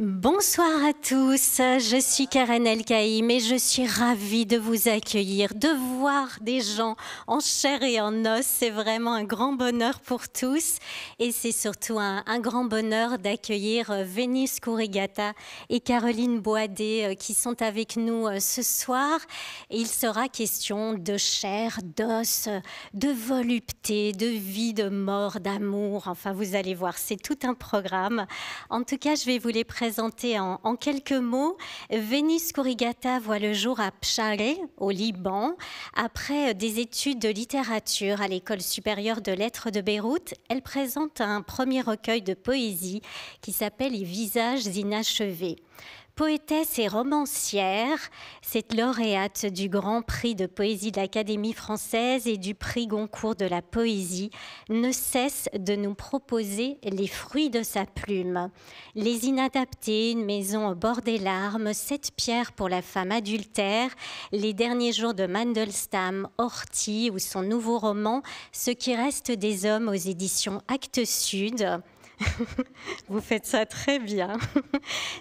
Bonsoir à tous, je suis Karen Elkaïm et je suis ravie de vous accueillir, de voir des gens en chair et en os. C'est vraiment un grand bonheur pour tous et c'est surtout un grand bonheur d'accueillir Vénus Kourigata et Caroline Boadé qui sont avec nous ce soir. Et il sera question de chair, d'os, de volupté, de vie, de mort, d'amour. Enfin, vous allez voir, c'est tout un programme. En tout cas, je vais vous les présenter en quelques mots. Vénus Kourigata voit le jour à Pshare, au Liban. Après des études de littérature à l'École supérieure de lettres de Beyrouth, elle présente un premier recueil de poésie qui s'appelle « Les visages inachevés ». Poétesse et romancière, cette lauréate du Grand Prix de poésie de l'Académie française et du Prix Goncourt de la poésie ne cesse de nous proposer les fruits de sa plume. Les inadaptés, une maison au bord des larmes, 7 pierres pour la femme adultère, les derniers jours de Mandelstam, Horthy ou son nouveau roman Ce qui reste des hommes aux éditions Actes Sud. Vous faites ça très bien.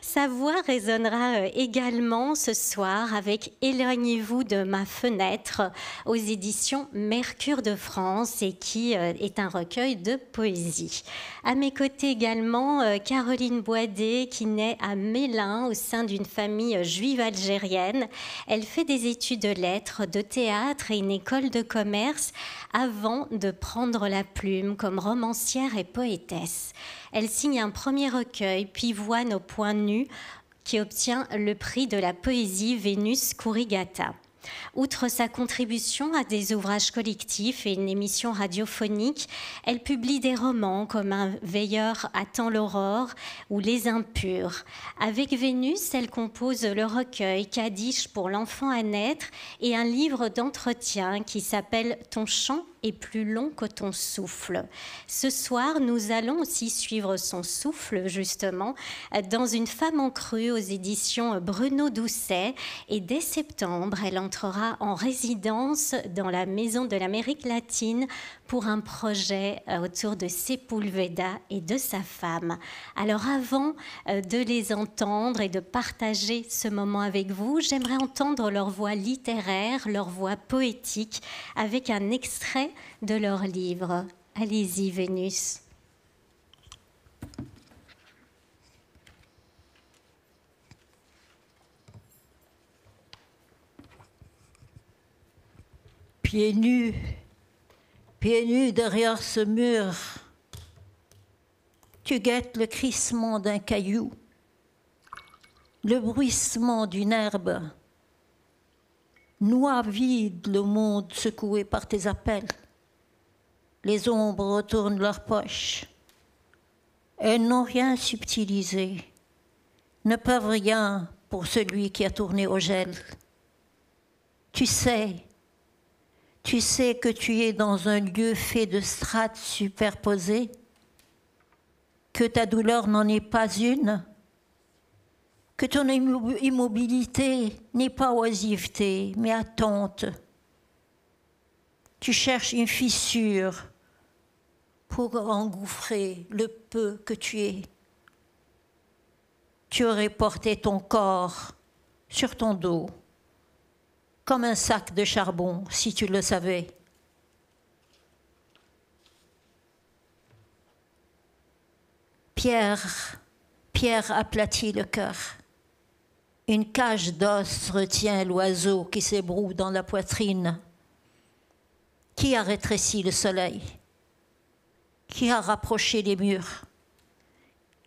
Sa voix résonnera également ce soir avec Éloignez-vous de ma fenêtre aux éditions Mercure de France et qui est un recueil de poésie. À mes côtés également, Caroline Boadé qui naît à Mélin au sein d'une famille juive algérienne. Elle fait des études de lettres, de théâtre et une école de commerce avant de prendre la plume comme romancière et poétesse. Elle signe un premier recueil, puis Voine au point nu, qui obtient le prix de la poésie Vénus Kourigata. Outre sa contribution à des ouvrages collectifs et une émission radiophonique, elle publie des romans comme Un veilleur attend l'aurore ou Les impurs. Avec Vénus, elle compose le recueil Kaddish pour l'enfant à naître et un livre d'entretien qui s'appelle Ton chant est plus long que ton souffle. Ce soir, nous allons aussi suivre son souffle, justement, dans Une femme en crue aux éditions Bruno Doucet. Et dès septembre, elle entrera en résidence dans la Maison de l'Amérique latine pour un projet autour de Sepulveda et de sa femme. Alors avant de les entendre et de partager ce moment avec vous, j'aimerais entendre leur voix littéraire, leur voix poétique, avec un extrait de leur livre. Allez-y, Vénus. Pieds nus derrière ce mur, tu guettes le crissement d'un caillou, le bruissement d'une herbe, noie vide le monde secoué par tes appels. Les ombres retournent leurs poches. Elles n'ont rien subtilisé, ne peuvent rien pour celui qui a tourné au gel. Tu sais que tu es dans un lieu fait de strates superposées, que ta douleur n'en est pas une, que ton immobilité n'est pas oisiveté, mais attente. Tu cherches une fissure pour engouffrer le peu que tu es. Tu aurais porté ton corps sur ton dos, comme un sac de charbon, si tu le savais. Pierre aplatit le cœur. Une cage d'os retient l'oiseau qui s'ébroue dans la poitrine. Qui a rétréci le soleil? Qui a rapproché les murs?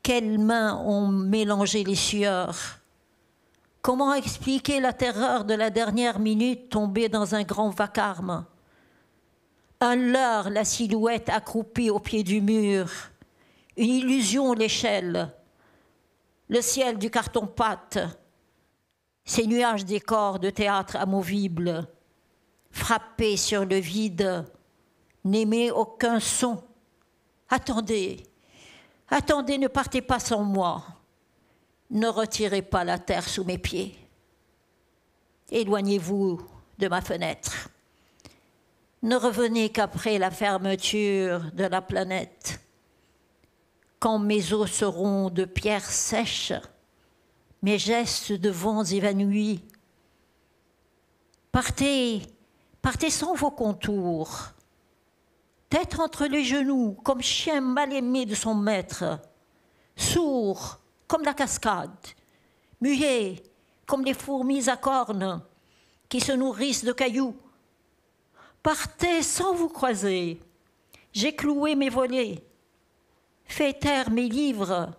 Quelles mains ont mélangé les sueurs? Comment expliquer la terreur de la dernière minute tombée dans un grand vacarme? Un leurre, la silhouette accroupie au pied du mur. Une illusion, l'échelle. Le ciel du carton-pâte. Ces nuages décors de théâtre amovibles. Frappés sur le vide. N'émet aucun son. Attendez, ne partez pas sans moi. Ne retirez pas la terre sous mes pieds. Éloignez-vous de ma fenêtre. Ne revenez qu'après la fermeture de la planète. Quand mes os seront de pierre sèche, mes gestes de vents évanouis. Partez, partez sans vos contours, tête entre les genoux, comme chien mal aimé de son maître, sourd comme la cascade, muet comme les fourmis à cornes qui se nourrissent de cailloux. Partez sans vous croiser, j'ai cloué mes volets, fait taire mes livres,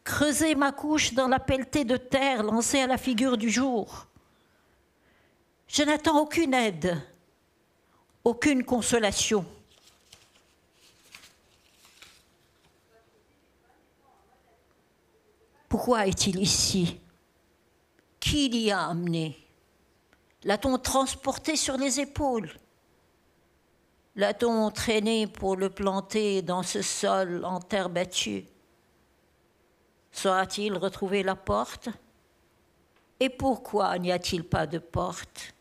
creusé ma couche dans la pelletée de terre lancée à la figure du jour. Je n'attends aucune aide, aucune consolation. Pourquoi est-il ici? Qui l'y a amené? L'a-t-on transporté sur les épaules? L'a-t-on traîné pour le planter dans ce sol en terre battue? Saura-t-il retrouver la porte? Et pourquoi n'y a-t-il pas de porte?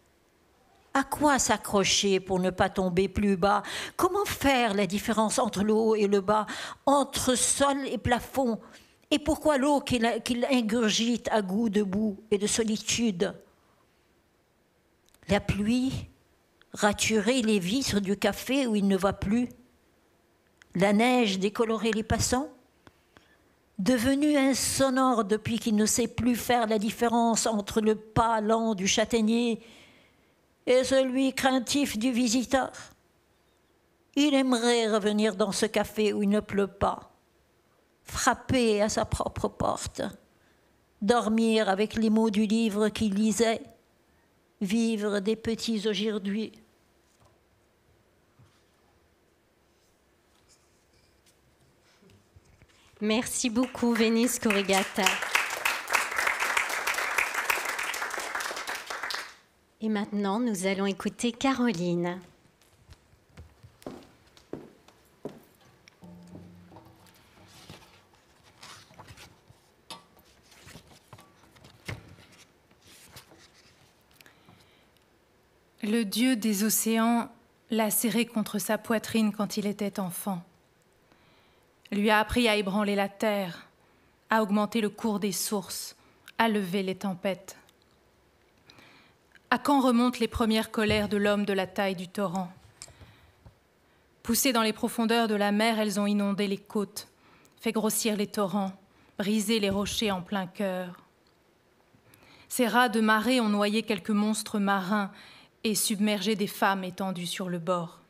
À quoi s'accrocher pour ne pas tomber plus bas? Comment faire la différence entre le haut et le bas, entre sol et plafond? Et pourquoi l'eau qu'il ingurgite a goût de boue et de solitude? La pluie raturer les vitres du café où il ne va plus? La neige décolorer les passants? Devenu insonore depuis qu'il ne sait plus faire la différence entre le pas lent du châtaignier et celui craintif du visiteur. Il aimerait revenir dans ce café où il ne pleut pas, frapper à sa propre porte, dormir avec les mots du livre qu'il lisait, vivre des petits aujourd'hui. Merci beaucoup, Vénus Corrigata. Et maintenant, nous allons écouter Caroline. Le dieu des océans l'a serré contre sa poitrine quand il était enfant. Lui a appris à ébranler la terre, à augmenter le cours des sources, à lever les tempêtes. À quand remontent les premières colères de l'homme de la taille du torrent? Poussées dans les profondeurs de la mer, elles ont inondé les côtes, fait grossir les torrents, brisé les rochers en plein cœur. Ces rats de marée ont noyé quelques monstres marins et submergé des femmes étendues sur le bord.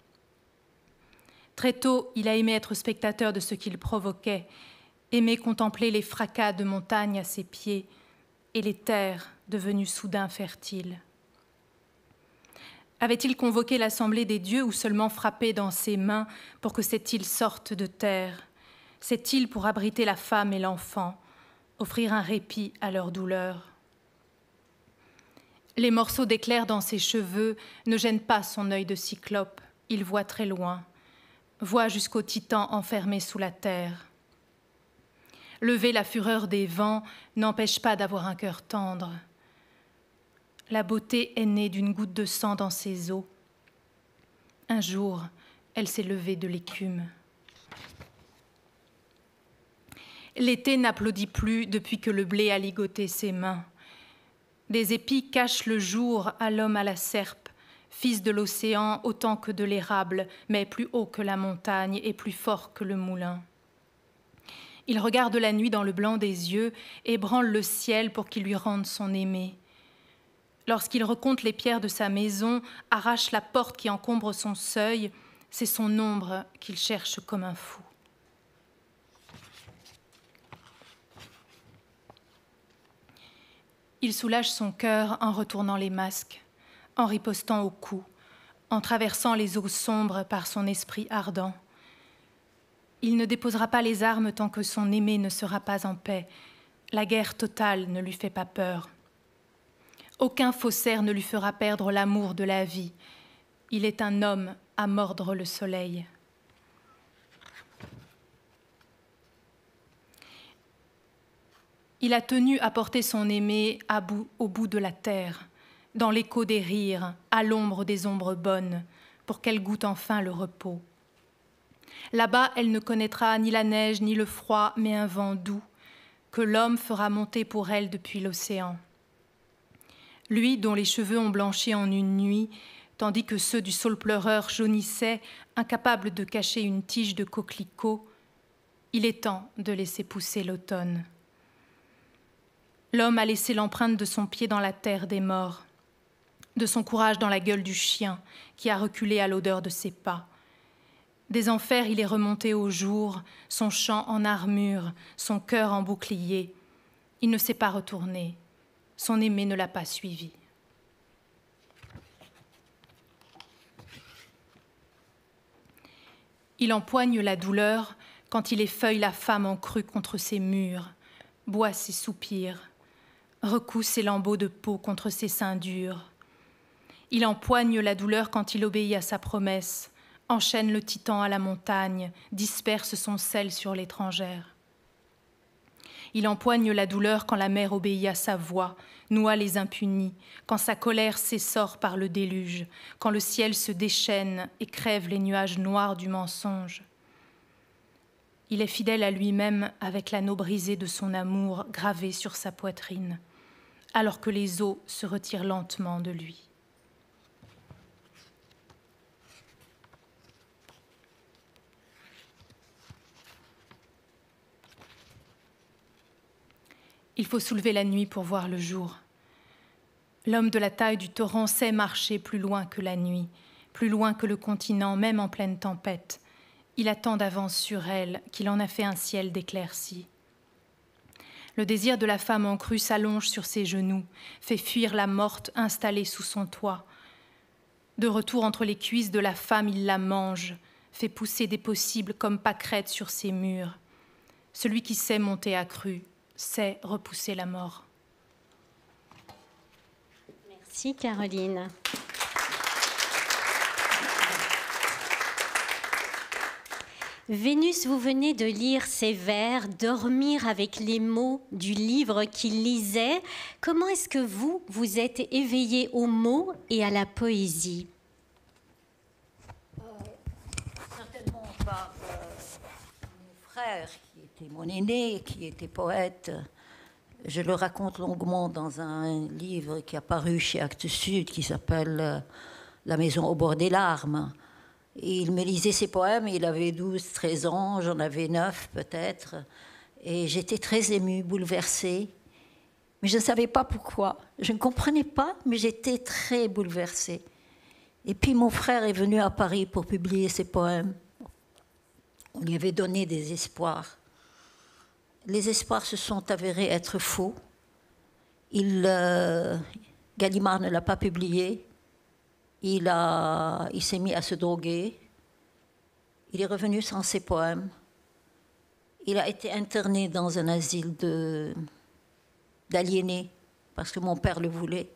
Très tôt, il a aimé être spectateur de ce qu'il provoquait, aimé contempler les fracas de montagnes à ses pieds et les terres devenues soudain fertiles. Avait-il convoqué l'assemblée des dieux ou seulement frappé dans ses mains pour que cette île sorte de terre, cette île pour abriter la femme et l'enfant, offrir un répit à leur douleur? Les morceaux d'éclair dans ses cheveux ne gênent pas son œil de cyclope, il voit très loin, voit jusqu'au titan enfermé sous la terre. Lever la fureur des vents n'empêche pas d'avoir un cœur tendre. La beauté est née d'une goutte de sang dans ses os. Un jour, elle s'est levée de l'écume. L'été n'applaudit plus depuis que le blé a ligoté ses mains. Des épis cachent le jour à l'homme à la serpe, fils de l'océan autant que de l'érable, mais plus haut que la montagne et plus fort que le moulin. Il regarde la nuit dans le blanc des yeux et branle le ciel pour qu'il lui rende son aimé. Lorsqu'il recompte les pierres de sa maison, arrache la porte qui encombre son seuil, c'est son ombre qu'il cherche comme un fou. Il soulage son cœur en retournant les masques, en ripostant au cou, en traversant les eaux sombres par son esprit ardent. Il ne déposera pas les armes tant que son aimé ne sera pas en paix. La guerre totale ne lui fait pas peur. Aucun faussaire ne lui fera perdre l'amour de la vie. Il est un homme à mordre le soleil. Il a tenu à porter son aimé au bout de la terre, dans l'écho des rires, à l'ombre des ombres bonnes, pour qu'elle goûte enfin le repos. Là-bas, elle ne connaîtra ni la neige ni le froid, mais un vent doux, que l'homme fera monter pour elle depuis l'océan. Lui dont les cheveux ont blanchi en une nuit, tandis que ceux du saule pleureur jaunissaient, incapables de cacher une tige de coquelicot, il est temps de laisser pousser l'automne. L'homme a laissé l'empreinte de son pied dans la terre des morts, de son courage dans la gueule du chien qui a reculé à l'odeur de ses pas. Des enfers, il est remonté au jour, son chant en armure, son cœur en bouclier. Il ne s'est pas retourné, son aimé ne l'a pas suivi. Il empoigne la douleur quand il effeuille la femme en crue contre ses murs, boit ses soupirs, recoue ses lambeaux de peau contre ses seins durs. Il empoigne la douleur quand il obéit à sa promesse, enchaîne le titan à la montagne, disperse son sel sur l'étrangère. Il empoigne la douleur quand la mer obéit à sa voix, noie les impunis, quand sa colère s'essore par le déluge, quand le ciel se déchaîne et crève les nuages noirs du mensonge. Il est fidèle à lui-même avec l'anneau brisé de son amour gravé sur sa poitrine, alors que les eaux se retirent lentement de lui. Il faut soulever la nuit pour voir le jour. L'homme de la taille du torrent sait marcher plus loin que la nuit, plus loin que le continent, même en pleine tempête. Il a tant d'avance sur elle qu'il en a fait un ciel d'éclaircies. Le désir de la femme en crue s'allonge sur ses genoux, fait fuir la morte installée sous son toit. De retour entre les cuisses de la femme, il la mange, fait pousser des possibles comme pâquerettes sur ses murs. Celui qui sait monter à crue, sait repousser la mort. Merci Caroline. Vénus, vous venez de lire ces vers, dormir avec les mots du livre qu'il lisait. Comment est-ce que vous êtes éveillée aux mots et à la poésie? Certainement par mon frère, qui était mon aîné, qui était poète. Je le raconte longuement dans un livre qui est apparu chez Actes Sud, qui s'appelle La maison au bord des larmes. Et il me lisait ses poèmes, il avait 12, 13 ans, j'en avais 9 peut-être. Et j'étais très émue, bouleversée. Mais je ne savais pas pourquoi. Je ne comprenais pas, mais j'étais très bouleversée. Et puis mon frère est venu à Paris pour publier ses poèmes. On lui avait donné des espoirs. Les espoirs se sont avérés être faux. Gallimard ne l'a pas publié. Il s'est mis à se droguer. Il est revenu sans ses poèmes. Il a été interné dans un asile d'aliénés parce que mon père le voulait.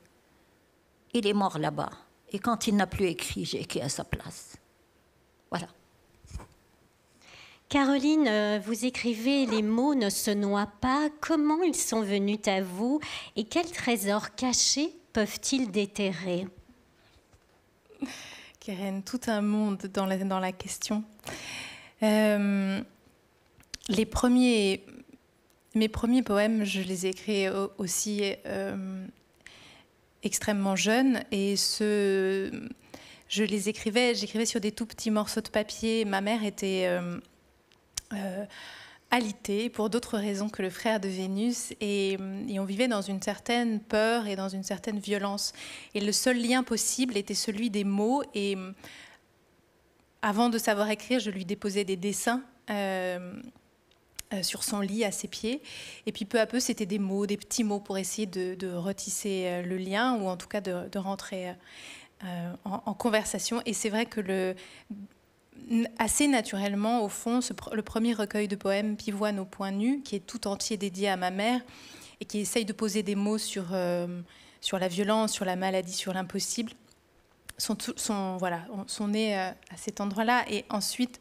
Il est mort là-bas. Et quand il n'a plus écrit, j'ai écrit à sa place. Voilà. Caroline, vous écrivez « Les mots ne se noient pas ». Comment ils sont venus à vous et quels trésors cachés peuvent-ils déterrer? Keren, tout un monde dans la question. Mes premiers poèmes, je les ai écrits aussi extrêmement jeunes et j'écrivais sur des tout petits morceaux de papier. Ma mère était alitée pour d'autres raisons que le frère de Vénus et on vivait dans une certaine peur et dans une certaine violence. Et le seul lien possible était celui des mots et avant de savoir écrire, je lui déposais des dessins sur son lit à ses pieds et puis peu à peu c'était des mots, des petits mots pour essayer de retisser le lien ou en tout cas de rentrer en conversation. Et c'est vrai que assez naturellement, au fond, le premier recueil de poèmes Pivoine au point nu, qui est tout entier dédié à ma mère et qui essaye de poser des mots sur la violence, sur la maladie, sur l'impossible, sont nés à cet endroit-là. Et ensuite,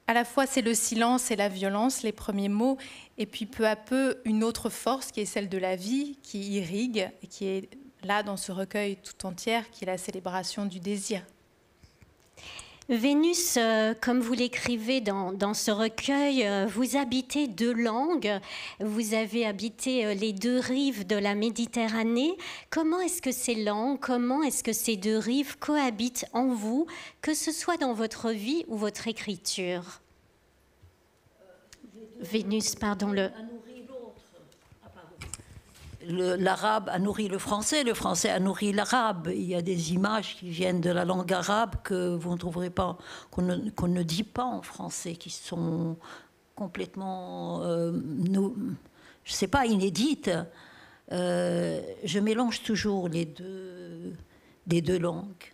à la fois, c'est le silence et la violence, les premiers mots, et puis peu à peu, une autre force qui est celle de la vie, qui irrigue et qui est là dans ce recueil tout entier, qui est la célébration du désir. Vénus, comme vous l'écrivez dans ce recueil, vous habitez deux langues, vous avez habité les deux rives de la Méditerranée. Comment est-ce que ces langues, comment est-ce que ces deux rives cohabitent en vous, que ce soit dans votre vie ou votre écriture? Vénus, pardon, L'arabe a nourri le français a nourri l'arabe. Il y a des images qui viennent de la langue arabe que vous ne trouverez pas, qu'on ne dit pas en français, qui sont complètement, je ne sais pas, inédites. Je mélange toujours les deux langues.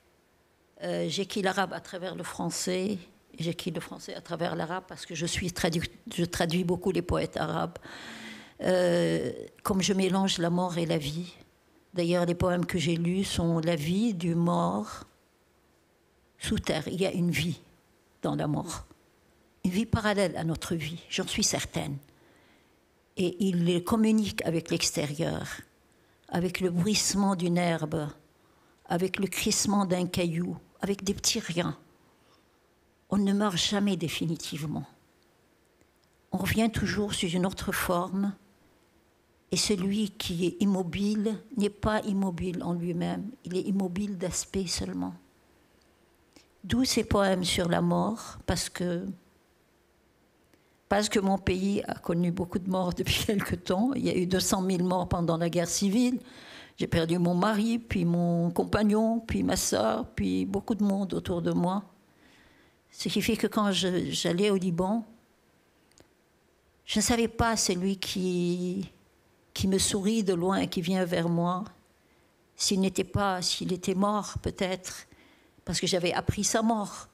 J'écris l'arabe à travers le français, j'écris le français à travers l'arabe parce que je traduis beaucoup les poètes arabes. Comme je mélange la mort et la vie. D'ailleurs, les poèmes que j'ai lus sont la vie du mort sous terre. Il y a une vie dans la mort, une vie parallèle à notre vie, j'en suis certaine. Et il communique avec l'extérieur, avec le bruissement d'une herbe, avec le crissement d'un caillou, avec des petits riens. On ne meurt jamais définitivement. On revient toujours sous une autre forme. Et celui qui est immobile n'est pas immobile en lui-même, il est immobile d'aspect seulement. D'où ces poèmes sur la mort, parce que mon pays a connu beaucoup de morts depuis quelque temps. Il y a eu 200 000 morts pendant la guerre civile. J'ai perdu mon mari, puis mon compagnon, puis ma sœur, puis beaucoup de monde autour de moi. Ce qui fait que quand j'allais au Liban, je ne savais pas celui qui me sourit de loin, qui vient vers moi, s'il était mort peut-être, parce que j'avais appris sa mort.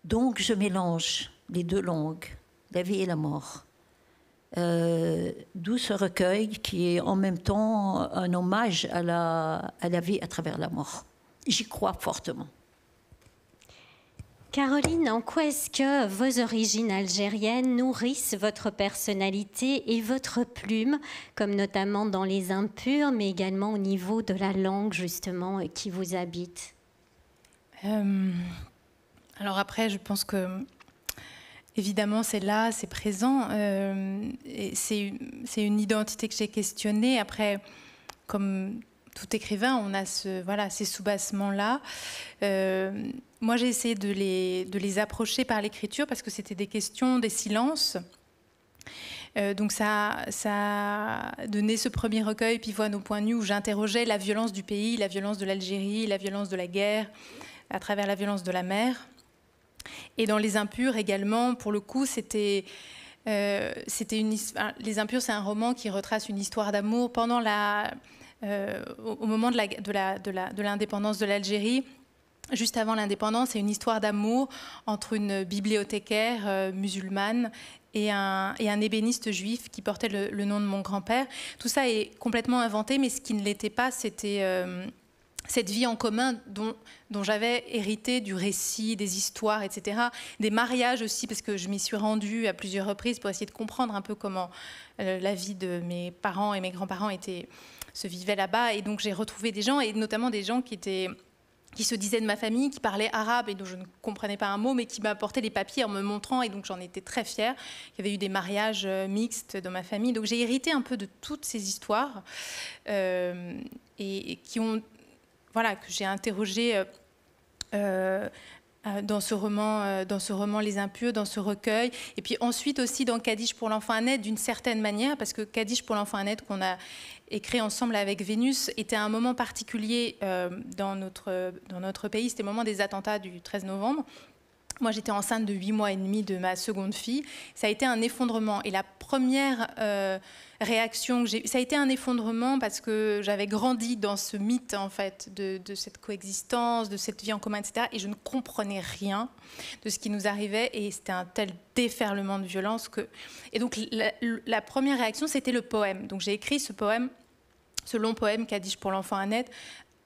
Donc je mélange les deux langues, la vie et la mort. D'où ce recueil qui est en même temps un hommage à la vie à travers la mort. J'y crois fortement. Caroline, en quoi est-ce que vos origines algériennes nourrissent votre personnalité et votre plume, comme notamment dans Les Impurs, mais également au niveau de la langue, justement, qui vous habite? Alors après, je pense que, évidemment, c'est là, c'est présent. Et c'est une identité que j'ai questionnée. Après, comme tout écrivain, on a ces soubassements-là. Moi, j'ai essayé de les approcher par l'écriture parce que c'était des questions, des silences. Donc ça a donné ce premier recueil, Pivoine au point nu, où j'interrogeais la violence du pays, la violence de l'Algérie, la violence de la guerre, à travers la violence de la mer. Et dans Les Impurs également, pour le coup, Les Impurs, c'est un roman qui retrace une histoire d'amour pendant au moment de l'indépendance de l'Algérie. Juste avant l'indépendance, c'est une histoire d'amour entre une bibliothécaire musulmane et un ébéniste juif qui portait le nom de mon grand-père. Tout ça est complètement inventé, mais ce qui ne l'était pas, c'était cette vie en commun dont j'avais hérité du récit, des histoires, etc. Des mariages aussi, parce que je m'y suis rendue à plusieurs reprises pour essayer de comprendre un peu comment la vie de mes parents et mes grands-parents se vivait là-bas. Et donc j'ai retrouvé des gens, et notamment des gens qui se disaient de ma famille, qui parlaient arabe et dont je ne comprenais pas un mot, mais qui m'apportaient les papiers en me montrant, et donc j'en étais très fière. Il y avait eu des mariages mixtes dans ma famille, donc j'ai hérité un peu de toutes ces histoires et qui ont, voilà, que j'ai interrogées dans ce roman Les Impurs, dans ce recueil, et puis ensuite aussi dans Kaddish pour l'enfant à naître, d'une certaine manière, parce que Kaddish pour l'enfant à naître, qu'on a écrit ensemble avec Vénus, était un moment particulier dans notre pays. C'était le moment des attentats du 13 novembre. Moi, j'étais enceinte de 8 mois et demi de ma seconde fille. Ça a été un effondrement. Et la première réaction que j'ai... Ça a été un effondrement parce que j'avais grandi dans ce mythe, en fait, de cette coexistence, de cette vie en commun, etc. Et je ne comprenais rien de ce qui nous arrivait. Et c'était un tel déferlement de violence que... Et donc, la première réaction, c'était le poème. Donc, j'ai écrit ce poème, ce long poème, Kaddish pour l'enfant à naître,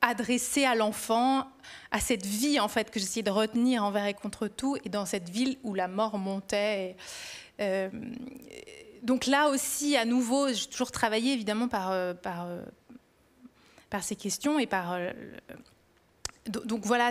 adressé à l'enfant, à cette vie en fait que j'essayais de retenir envers et contre tout, et dans cette ville où la mort montait. Donc là aussi, à nouveau, j'ai toujours travaillé évidemment par ces questions et par Donc voilà,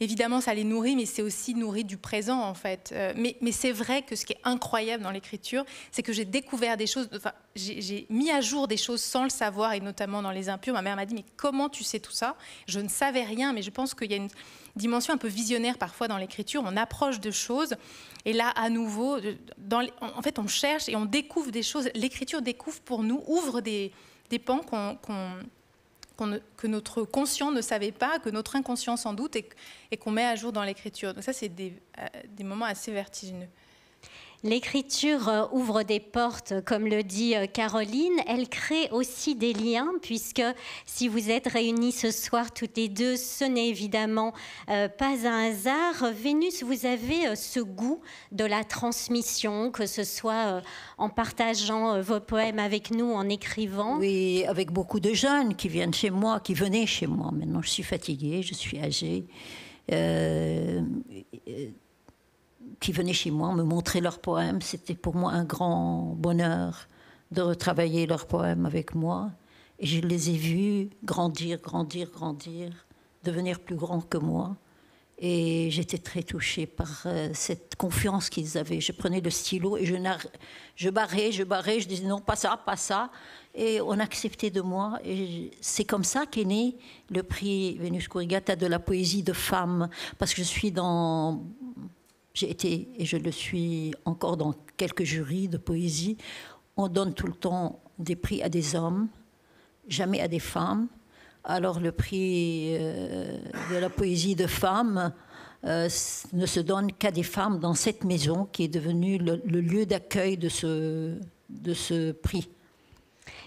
évidemment, ça les nourrit, mais c'est aussi nourri du présent, en fait. Mais c'est vrai que ce qui est incroyable dans l'écriture, c'est que j'ai découvert des choses, enfin, j'ai mis à jour des choses sans le savoir, et notamment dans Les Impurs. Ma mère m'a dit, mais comment tu sais tout ça? Je ne savais rien, mais je pense qu'il y a une dimension un peu visionnaire parfois dans l'écriture. On approche de choses, et là, à nouveau, en fait, on cherche et on découvre des choses. L'écriture découvre pour nous, ouvre des pans que notre conscient ne savait pas, que notre inconscient sans doute, et qu'on met à jour dans l'écriture. Donc ça, c'est des moments assez vertigineux. L'écriture ouvre des portes, comme le dit Caroline. Elle crée aussi des liens, puisque si vous êtes réunis ce soir toutes les deux, ce n'est évidemment pas un hasard. Vénus, vous avez ce goût de la transmission, que ce soit en partageant vos poèmes avec nous, en écrivant. Oui, avec beaucoup de jeunes qui viennent chez moi, qui venaient chez moi. Maintenant, je suis fatiguée, je suis âgée. Qui venaient chez moi me montrer leurs poèmes. C'était pour moi un grand bonheur de retravailler leurs poèmes avec moi. Et je les ai vus grandir, devenir plus grands que moi. Et j'étais très touchée par cette confiance qu'ils avaient. Je prenais le stylo et je barrais, je disais non, pas ça, pas ça. Et on acceptait de moi. Et c'est comme ça qu'est né le prix Vénus Kourigata de la poésie de femmes. Parce que j'ai été, et je le suis encore dans quelques jurys de poésie. On donne tout le temps des prix à des hommes, jamais à des femmes. Alors le prix de la poésie de femmes ne se donne qu'à des femmes dans cette maison qui est devenue le lieu d'accueil de ce prix.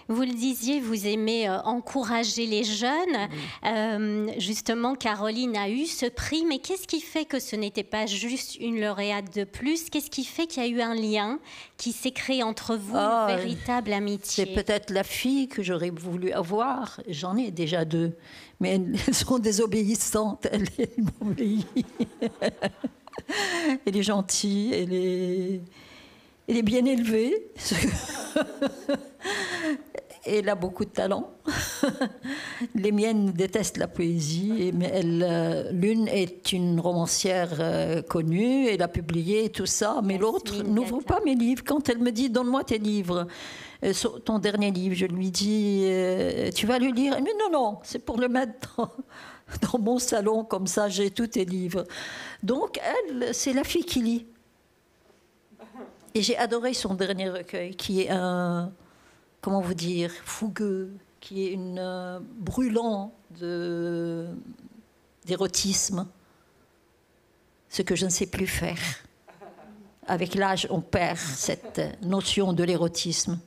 Vous le disiez, vous aimez encourager les jeunes. Oui. Justement, Caroline a eu ce prix, mais qu'est-ce qui fait que ce n'était pas juste une lauréate de plus? Qu'est-ce qui fait qu'il y a eu un lien qui s'est créé entre vous, une véritable amitié? C'est peut-être la fille que j'aurais voulu avoir. J'en ai déjà 2, mais elles sont désobéissantes. Elle m'obéit. Elle est gentille, elle est bien élevée. Elle a beaucoup de talent. Les miennes détestent la poésie, mais l'une est une romancière connue, elle a publié tout ça, mais l'autre n'ouvre pas mes livres. Quand elle me dit « donne-moi tes livres », ton dernier livre, je lui dis « tu vas le lire ?» Elle me dit « non, c'est pour le mettre dans mon salon, comme ça j'ai tous tes livres ». Donc elle, c'est la fille qui lit. Et j'ai adoré son dernier recueil, qui est comment vous dire, fougueux, qui est brûlant d'érotisme, ce que je ne sais plus faire. Avec l'âge, on perd cette notion de l'érotisme.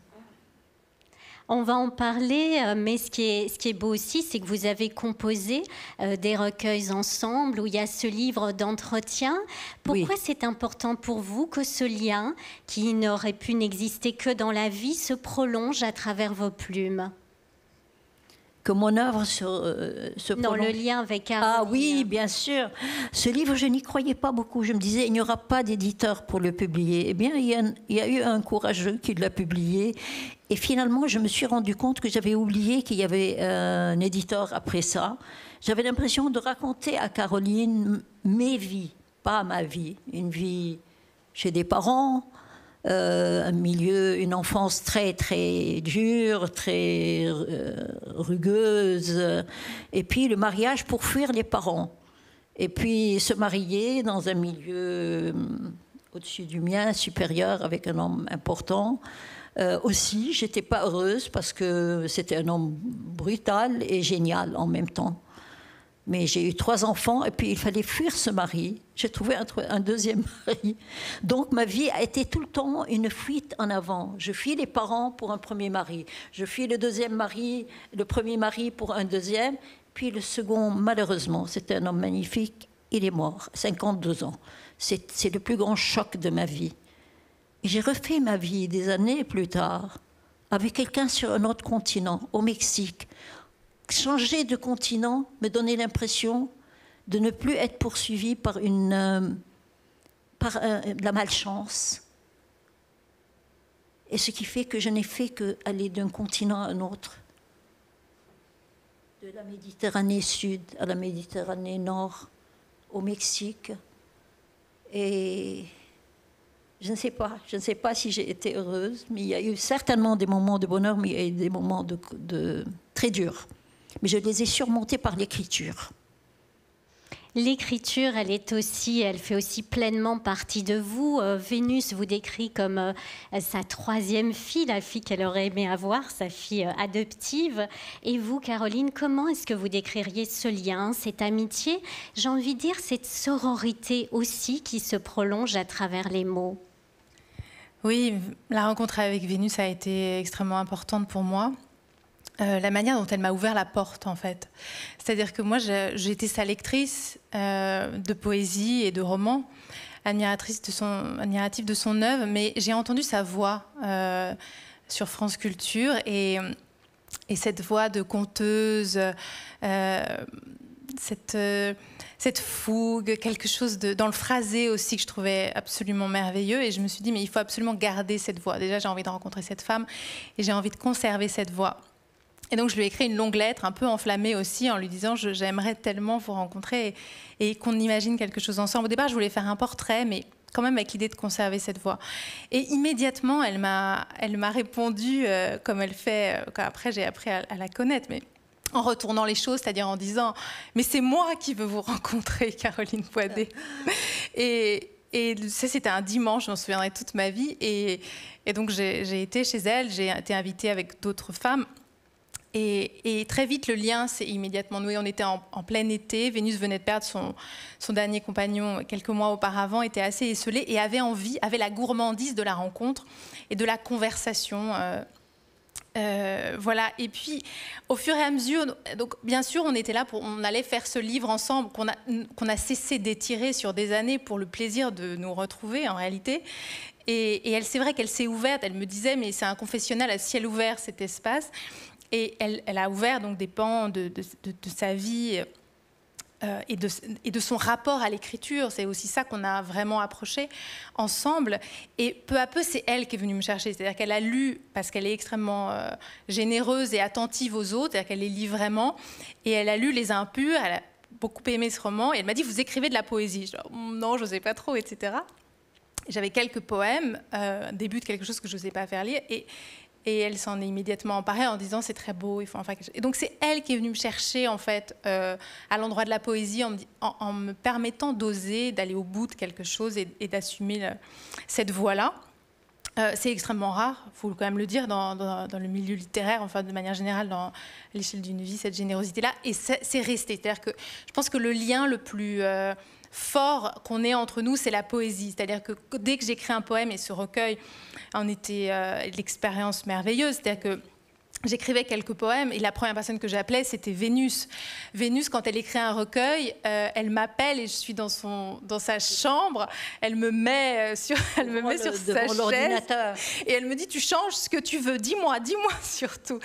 On va en parler, mais ce qui est beau aussi, c'est que vous avez composé des recueils ensemble, où il y a ce livre d'entretien. Pourquoi c'est important pour vous que ce lien, qui n'aurait pu n'exister que dans la vie, se prolonge à travers vos plumes? Que mon œuvre se prolonge. Non, le lien avec Caroline. Ah oui, bien sûr. Ce livre, je n'y croyais pas beaucoup. Je me disais, il n'y aura pas d'éditeur pour le publier. Eh bien, il y a eu un courageux qui l'a publié. Et finalement, je me suis rendu compte que j'avais oublié qu'il y avait un éditeur après ça. J'avais l'impression de raconter à Caroline mes vies, pas ma vie. Une vie chez des parents, un milieu, une enfance très, très dure, très rugueuse. Et puis le mariage pour fuir les parents. Et puis se marier dans un milieu au-dessus du mien, supérieur, avec un homme important. Aussi, j'étais pas heureuse parce que c'était un homme brutal et génial en même temps. Mais j'ai eu 3 enfants et puis il fallait fuir ce mari. J'ai trouvé un deuxième mari. Donc ma vie a été tout le temps une fuite en avant. Je fuis les parents pour un premier mari. Je fuis le deuxième mari, le premier mari pour un deuxième. Puis le second, malheureusement, c'était un homme magnifique. Il est mort, 52 ans. C'est le plus grand choc de ma vie. Et j'ai refait ma vie des années plus tard avec quelqu'un sur un autre continent, au Mexique. Changer de continent me donnait l'impression de ne plus être poursuivie par de la malchance. Et ce qui fait que je n'ai fait qu'aller d'un continent à un autre. De la Méditerranée Sud à la Méditerranée Nord, au Mexique. Et je ne sais pas si j'ai été heureuse, mais il y a eu certainement des moments de bonheur, mais il y a eu des moments très durs. Mais je les ai surmontés par l'écriture. L'écriture, elle fait aussi pleinement partie de vous. Vénus vous décrit comme sa troisième fille, la fille qu'elle aurait aimé avoir, sa fille adoptive. Et vous, Caroline, comment est-ce que vous décririez ce lien, cette amitié, j'ai envie de dire cette sororité aussi qui se prolonge à travers les mots? Oui, la rencontre avec Vénus a été extrêmement importante pour moi. La manière dont elle m'a ouvert la porte, en fait. C'est-à-dire que moi, j'ai été sa lectrice de poésie et de romans, admirative de son œuvre, mais j'ai entendu sa voix sur France Culture, et cette voix de conteuse, cette fougue, quelque chose dans le phrasé aussi que je trouvais absolument merveilleux, et je me suis dit, mais il faut absolument garder cette voix. Déjà, j'ai envie de rencontrer cette femme, et j'ai envie de conserver cette voix. Et donc, je lui ai écrit une longue lettre, un peu enflammée aussi, en lui disant « J'aimerais tellement vous rencontrer et qu'on imagine quelque chose ensemble ». Au départ, je voulais faire un portrait, mais quand même avec l'idée de conserver cette voix. Et immédiatement, elle m'a répondu comme elle fait, après j'ai appris à la connaître, mais en retournant les choses, c'est-à-dire en disant « Mais c'est moi qui veux vous rencontrer, Caroline Poidet ». Et ça, c'était un dimanche, je m'en souviendrai toute ma vie. Et donc, j'ai été chez elle, j'ai été invitée avec d'autres femmes. Et très vite, le lien s'est immédiatement noué. On était en plein été. Vénus venait de perdre son dernier compagnon quelques mois auparavant, était assez esseulée et avait la gourmandise de la rencontre et de la conversation. Voilà. Et puis, au fur et à mesure, donc bien sûr, on allait faire ce livre ensemble qu'on a cessé d'étirer sur des années pour le plaisir de nous retrouver en réalité. Et c'est vrai qu'elle s'est ouverte. Elle me disait, mais c'est un confessionnal à ciel ouvert cet espace. Et elle a ouvert donc des pans de sa vie et de son rapport à l'écriture. C'est aussi ça qu'on a vraiment approché ensemble. Et peu à peu, c'est elle qui est venue me chercher. C'est-à-dire qu'elle a lu, parce qu'elle est extrêmement généreuse et attentive aux autres, c'est-à-dire qu'elle les lit vraiment. Et elle a lu Les Impurs, elle a beaucoup aimé ce roman. Et elle m'a dit, vous écrivez de la poésie? Je dis, non, je n'osais pas trop, etc. J'avais quelques poèmes, début de quelque chose que je n'osais pas faire lire. Et elle s'en est immédiatement emparée en disant c'est très beau, il faut en faire quelque chose. Et donc c'est elle qui est venue me chercher en fait à l'endroit de la poésie en me permettant d'oser, d'aller au bout de quelque chose et d'assumer cette voie-là. C'est extrêmement rare, il faut quand même le dire, dans le milieu littéraire, enfin de manière générale dans l'échelle d'une vie, cette générosité-là. Et c'est resté. C'est-à-dire que je pense que le lien le plus fort qu'on ait entre nous, c'est la poésie. C'est-à-dire que dès que j'écris un poème, et ce recueil en était l'expérience merveilleuse, c'est-à-dire que j'écrivais quelques poèmes et la première personne que j'appelais, c'était Vénus. Vénus, quand elle écrit un recueil, elle m'appelle et je suis dans sa chambre. Elle me met sur sa chaise et elle me dit « Tu changes ce que tu veux, dis-moi surtout ».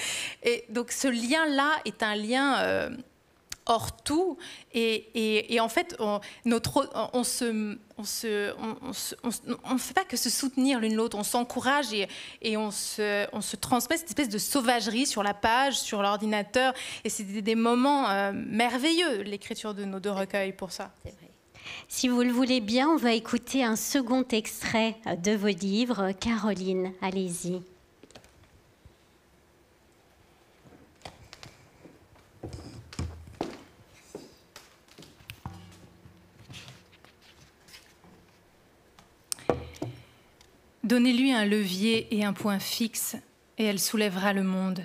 Et donc ce lien-là est un lien hors tout, et en fait, on ne fait pas que se soutenir l'une l'autre, on s'encourage et on se transmet cette espèce de sauvagerie sur la page, sur l'ordinateur, et c'est des moments merveilleux, l'écriture de nos deux recueils pour ça. C'est vrai. Si vous le voulez bien, on va écouter un second extrait de vos livres. Caroline, allez-y. Donnez-lui un levier et un point fixe, et elle soulèvera le monde.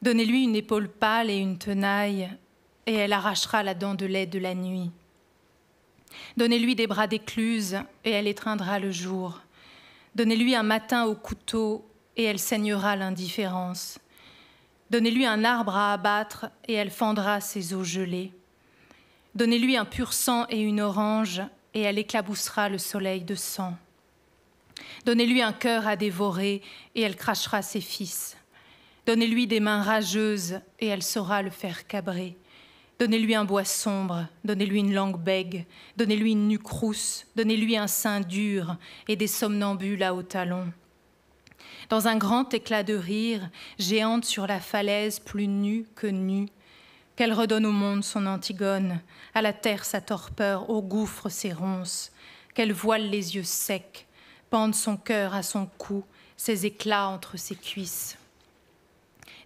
Donnez-lui une épaule pâle et une tenaille, et elle arrachera la dent de lait de la nuit. Donnez-lui des bras d'écluse, et elle étreindra le jour. Donnez-lui un matin au couteau, et elle saignera l'indifférence. Donnez-lui un arbre à abattre, et elle fendra ses os gelés. Donnez-lui un pur sang et une orange, et elle éclaboussera le soleil de sang. Donnez-lui un cœur à dévorer, et elle crachera ses fils. Donnez-lui des mains rageuses, et elle saura le faire cabrer. Donnez-lui un bois sombre, donnez-lui une langue bègue, donnez-lui une nuque rousse, donnez-lui un sein dur et des somnambules à hauts talons. Dans un grand éclat de rire, géante sur la falaise plus nue que nue, Qu'elle redonne au monde son Antigone, à la terre sa torpeur, au gouffre ses ronces, qu'elle voile les yeux secs, pende son cœur à son cou, ses éclats entre ses cuisses.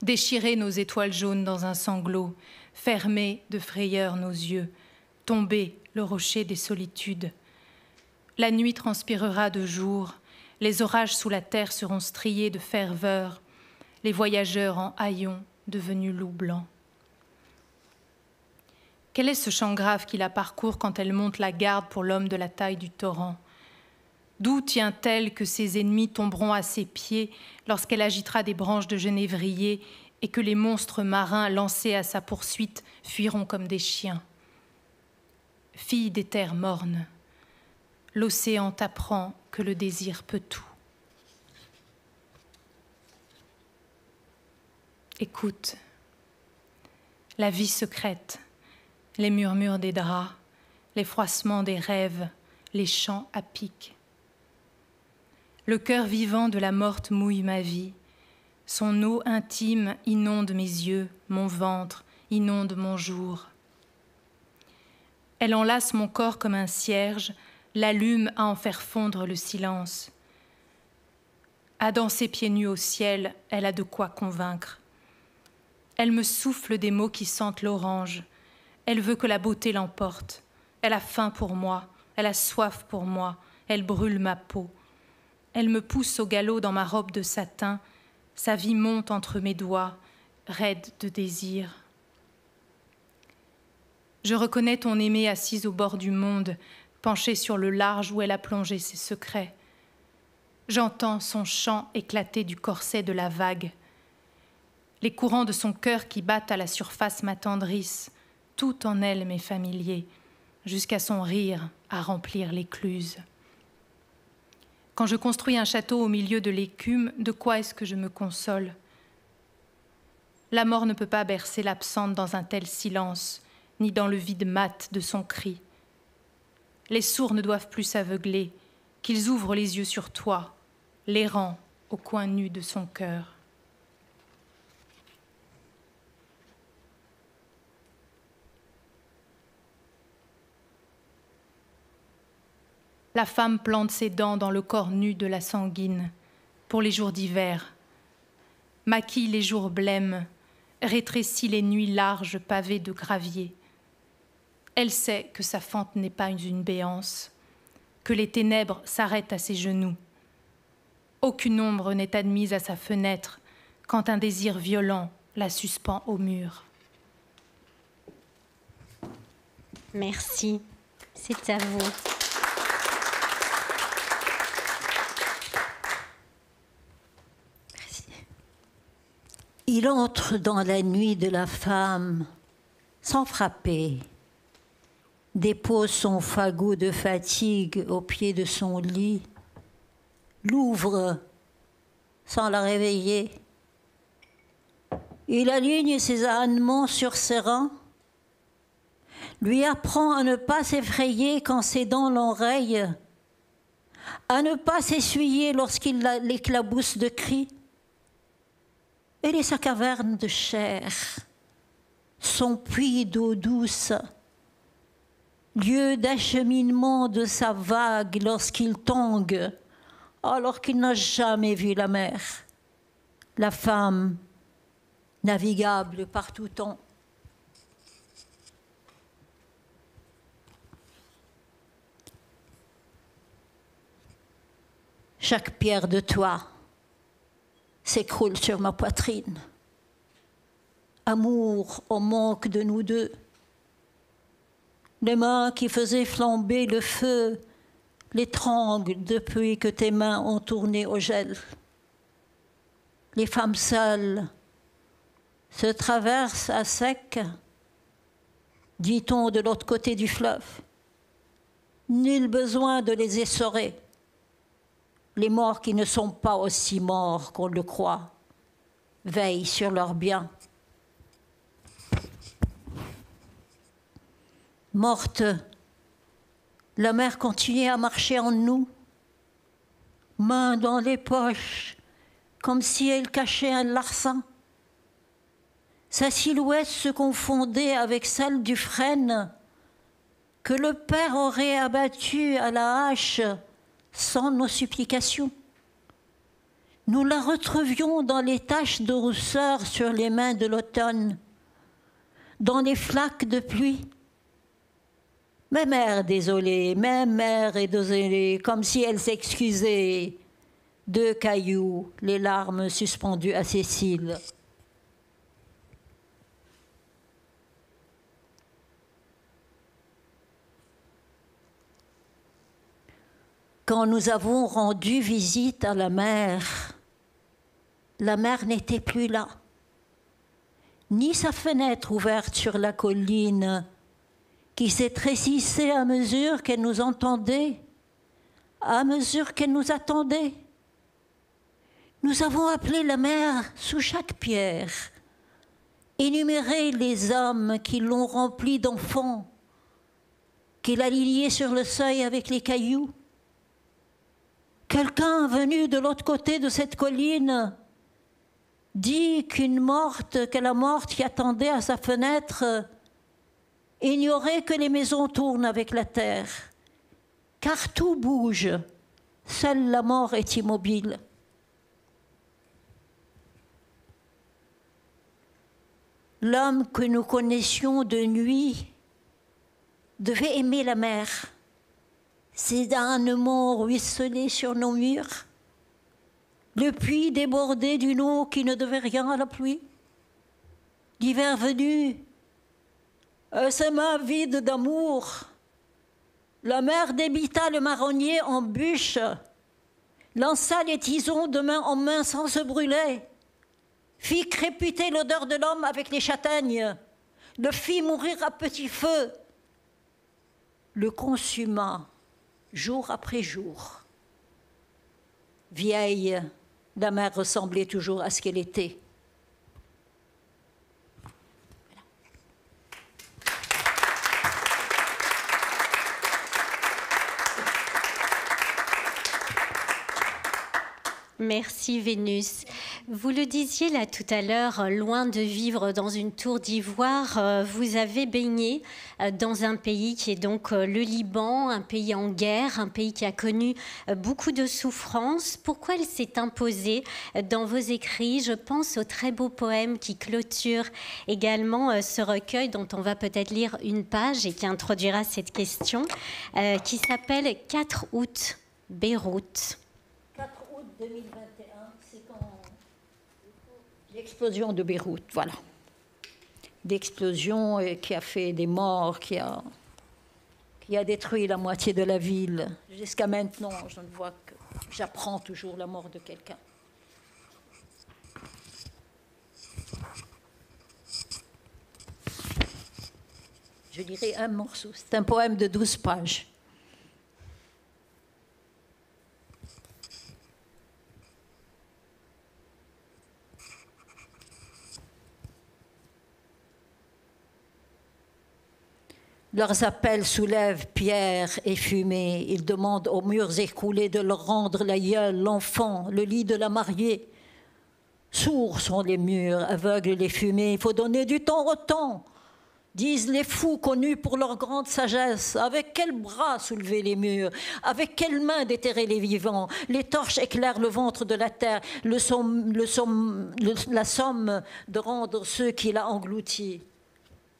Déchirer nos étoiles jaunes dans un sanglot, fermer de frayeur nos yeux, tomber le rocher des solitudes. La nuit transpirera de jour, les orages sous la terre seront striés de ferveur, les voyageurs en haillons devenus loups blancs. Quel est ce chant grave qui la parcourt quand elle monte la garde pour l'homme de la taille du torrent? D'où tient-elle que ses ennemis tomberont à ses pieds lorsqu'elle agitera des branches de genévrier et que les monstres marins lancés à sa poursuite fuiront comme des chiens? Fille des terres mornes, l'océan t'apprend que le désir peut tout. Écoute, la vie secrète, les murmures des draps, les froissements des rêves, les chants à pic. Le cœur vivant de la morte mouille ma vie. Son eau intime inonde mes yeux, mon ventre, inonde mon jour. Elle enlace mon corps comme un cierge, l'allume à en faire fondre le silence. À danser pieds nus au ciel, elle a de quoi convaincre. Elle me souffle des mots qui sentent l'orange. Elle veut que la beauté l'emporte. Elle a faim pour moi, elle a soif pour moi, elle brûle ma peau. Elle me pousse au galop dans ma robe de satin, sa vie monte entre mes doigts, raide de désir. Je reconnais ton aimée assise au bord du monde, penchée sur le large où elle a plongé ses secrets. J'entends son chant éclater du corset de la vague. Les courants de son cœur qui battent à la surface m'attendrissent. Tout en elle m'est familier, jusqu'à son rire à remplir l'écluse. Quand je construis un château au milieu de l'écume, de quoi est-ce que je me console? La mort ne peut pas bercer l'absente dans un tel silence, ni dans le vide mat de son cri. Les sourds ne doivent plus s'aveugler, qu'ils ouvrent les yeux sur toi, l'errant au coin nu de son cœur. La femme plante ses dents dans le corps nu de la sanguine, pour les jours d'hiver, maquille les jours blêmes, rétrécit les nuits larges pavées de gravier. Elle sait que sa fente n'est pas une béance, que les ténèbres s'arrêtent à ses genoux. Aucune ombre n'est admise à sa fenêtre quand un désir violent la suspend au mur. Merci, c'est à vous. Il entre dans la nuit de la femme sans frapper, dépose son fagot de fatigue au pied de son lit, l'ouvre sans la réveiller. Il aligne ses ânements sur ses rangs, lui apprend à ne pas s'effrayer quand ses dents l'enrayent, à ne pas s'essuyer lorsqu'il l'éclabousse de cris. Elle est sa caverne de chair, son puits d'eau douce, lieu d'acheminement de sa vague lorsqu'il tangue, alors qu'il n'a jamais vu la mer. La femme, navigable par tout temps. Chaque pierre de toi s'écroule sur ma poitrine. Amour au manque de nous deux. Les mains qui faisaient flamber le feu l'étranglent depuis que tes mains ont tourné au gel. Les femmes seules se traversent à sec, dit-on de l'autre côté du fleuve. Nul besoin de les essorer. Les morts qui ne sont pas aussi morts qu'on le croit veillent sur leurs biens. Morte, la mer continuait à marcher en nous, main dans les poches, comme si elle cachait un larcin. Sa silhouette se confondait avec celle du frêne que le Père aurait abattu à la hache sans nos supplications. Nous la retrouvions dans les taches de rousseur sur les mains de l'automne, dans les flaques de pluie. Mais mère désolée, même mère est désolée, comme si elle s'excusait. 2 cailloux, les larmes suspendues à ses cils. Quand nous avons rendu visite à la mère n'était plus là, ni sa fenêtre ouverte sur la colline qui s'étrécissait à mesure qu'elle nous entendait, à mesure qu'elle nous attendait. Nous avons appelé la mère sous chaque pierre, énuméré les hommes qui l'ont remplie d'enfants, qui l'a liée sur le seuil avec les cailloux. Quelqu'un venu de l'autre côté de cette colline dit que la morte qui attendait à sa fenêtre ignorait que les maisons tournent avec la terre, car tout bouge, seule la mort est immobile. L'homme que nous connaissions de nuit devait aimer la mer. Ses ânements ruisselaient sur nos murs. Le puits débordait d'une eau qui ne devait rien à la pluie. L'hiver venu, ses mains vides d'amour, la mer débita le marronnier en bûche, lança les tisons de main en main sans se brûler, fit créputer l'odeur de l'homme avec les châtaignes, le fit mourir à petit feu, le consuma jour après jour. Vieille, la mer ressemblait toujours à ce qu'elle était. Merci Vénus. Vous le disiez là tout à l'heure, loin de vivre dans une tour d'ivoire, vous avez baigné dans un pays qui est donc le Liban, un pays en guerre, un pays qui a connu beaucoup de souffrances. Pourquoi elle s'est imposée dans vos écrits? Je pense au très beau poème qui clôture également ce recueil dont on va peut-être lire une page et qui introduira cette question, qui s'appelle 4 août, Beyrouth. 2021, c'est quand l'explosion de Beyrouth, voilà. L'explosion qui a fait des morts, qui a détruit la moitié de la ville. Jusqu'à maintenant, je ne vois que j'apprends toujours la mort de quelqu'un. Je lirai un morceau. C'est un poème de 12 pages. Leurs appels soulèvent pierre et fumée. Ils demandent aux murs écroulés de leur rendre l'aïeul, l'enfant, le lit de la mariée. Sourds sont les murs, aveugles les fumées. Il faut donner du temps au temps, disent les fous connus pour leur grande sagesse. Avec quels bras soulever les murs? Avec quelles mains déterrer les vivants? Les torches éclairent le ventre de la terre, la somme de rendre ceux qui l'a englouti.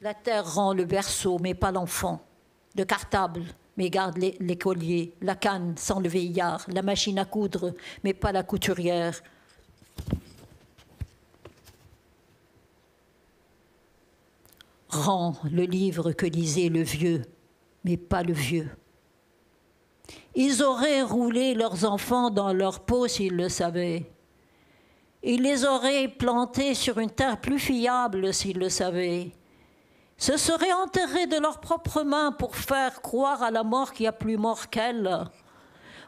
La terre rend le berceau, mais pas l'enfant. Le cartable, mais garde l'écolier. La canne sans le vieillard. La machine à coudre, mais pas la couturière. Rend le livre que lisait le vieux, mais pas le vieux. Ils auraient roulé leurs enfants dans leur peau s'ils le savaient. Ils les auraient plantés sur une terre plus fiable s'ils le savaient. Se seraient enterrés de leurs propres mains pour faire croire à la mort qu'il y a plus mort qu'elle.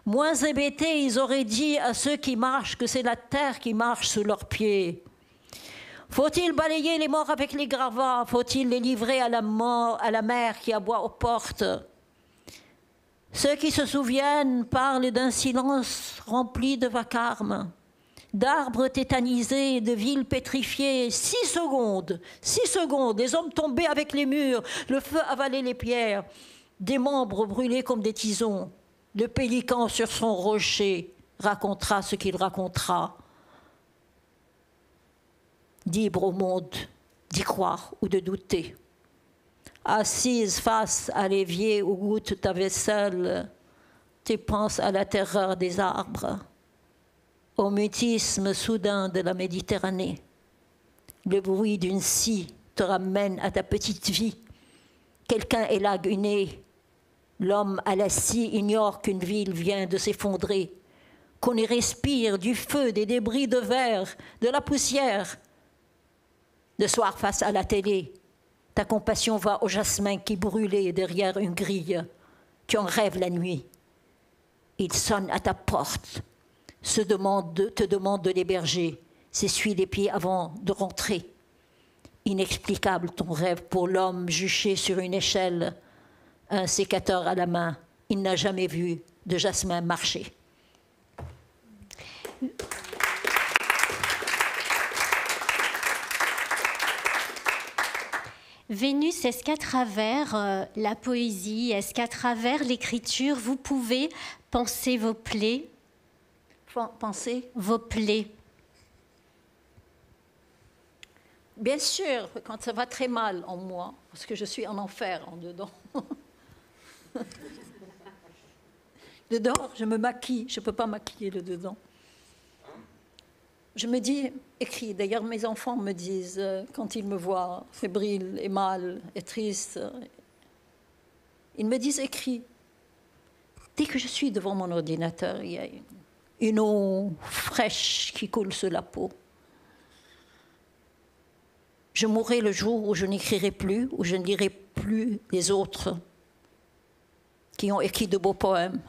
Moins hébétés, ils auraient dit à ceux qui marchent que c'est la terre qui marche sous leurs pieds. Faut-il balayer les morts avec les gravats? Faut-il les livrer à la mer qui aboie aux portes? Ceux qui se souviennent parlent d'un silence rempli de vacarme. d'arbres tétanisés, de villes pétrifiées. 6 secondes, les hommes tombés avec les murs, le feu avalait les pierres, des membres brûlés comme des tisons. Le pélican sur son rocher racontera ce qu'il racontera. Libre au monde d'y croire ou de douter. Assise face à l'évier où goûte ta vaisselle, tu penses à la terreur des arbres, au mutisme soudain de la Méditerranée. Le bruit d'une scie te ramène à ta petite vie. Quelqu'un est laguné. L'homme à la scie ignore qu'une ville vient de s'effondrer, qu'on y respire du feu, des débris de verre, de la poussière. Le soir, face à la télé, ta compassion va au jasmin qui brûlait derrière une grille. Tu en rêves la nuit. Il sonne à ta porte, te demande de l'héberger, s'essuie les pieds avant de rentrer. Inexplicable ton rêve pour l'homme juché sur une échelle, un sécateur à la main. Il n'a jamais vu de jasmin marcher. Vénus, est-ce qu'à travers la poésie, est-ce qu'à travers l'écriture, vous pouvez penser vos plaies? Penser vos plaies? Bien sûr, quand ça va très mal en moi, parce que je suis en enfer en dedans. Le dehors, je me maquille, je ne peux pas maquiller le dedans. Je me dis, écris. D'ailleurs, mes enfants me disent, quand ils me voient fébrile et mal et triste, ils me disent, écris. Dès que je suis devant mon ordinateur, il y a une eau fraîche qui coule sur la peau. Je mourrai le jour où je n'écrirai plus, où je ne lirai plus les autres qui ont écrit de beaux poèmes,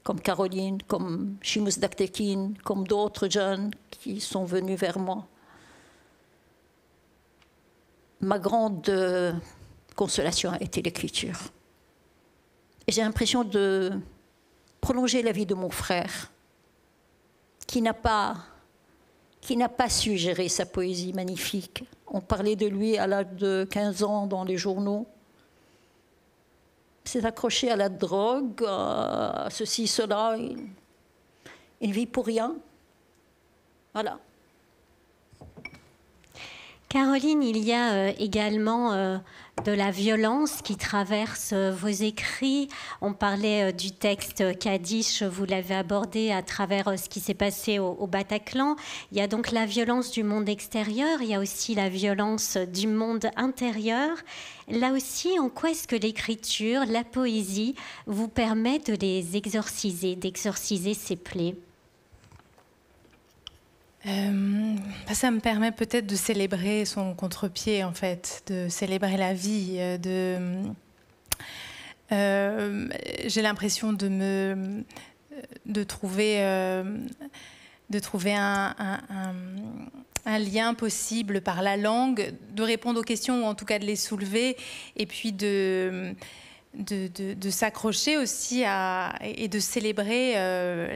comme Caroline, comme Chimus Daktekin, comme d'autres jeunes qui sont venus vers moi. Ma grande consolation a été l'écriture. Et j'ai l'impression de prolonger la vie de mon frère, qui n'a pas su gérer sa poésie magnifique. On parlait de lui à l'âge de 15 ans dans les journaux. Il s'est accroché à la drogue, à ceci, cela. Il ne vit pour rien. Voilà. Caroline, il y a également de la violence qui traverse vos écrits. On parlait du texte Kadish, vous l'avez abordé à travers ce qui s'est passé au Bataclan. Il y a donc la violence du monde extérieur, il y a aussi la violence du monde intérieur. Là aussi, en quoi est-ce que l'écriture, la poésie, vous permet de les exorciser, d'exorciser ces plaies ? Ça me permet peut-être de célébrer son contre-pied, en fait, de célébrer la vie. J'ai l'impression de trouver un lien possible par la langue, de répondre aux questions ou en tout cas de les soulever, et puis de s'accrocher aussi et de célébrer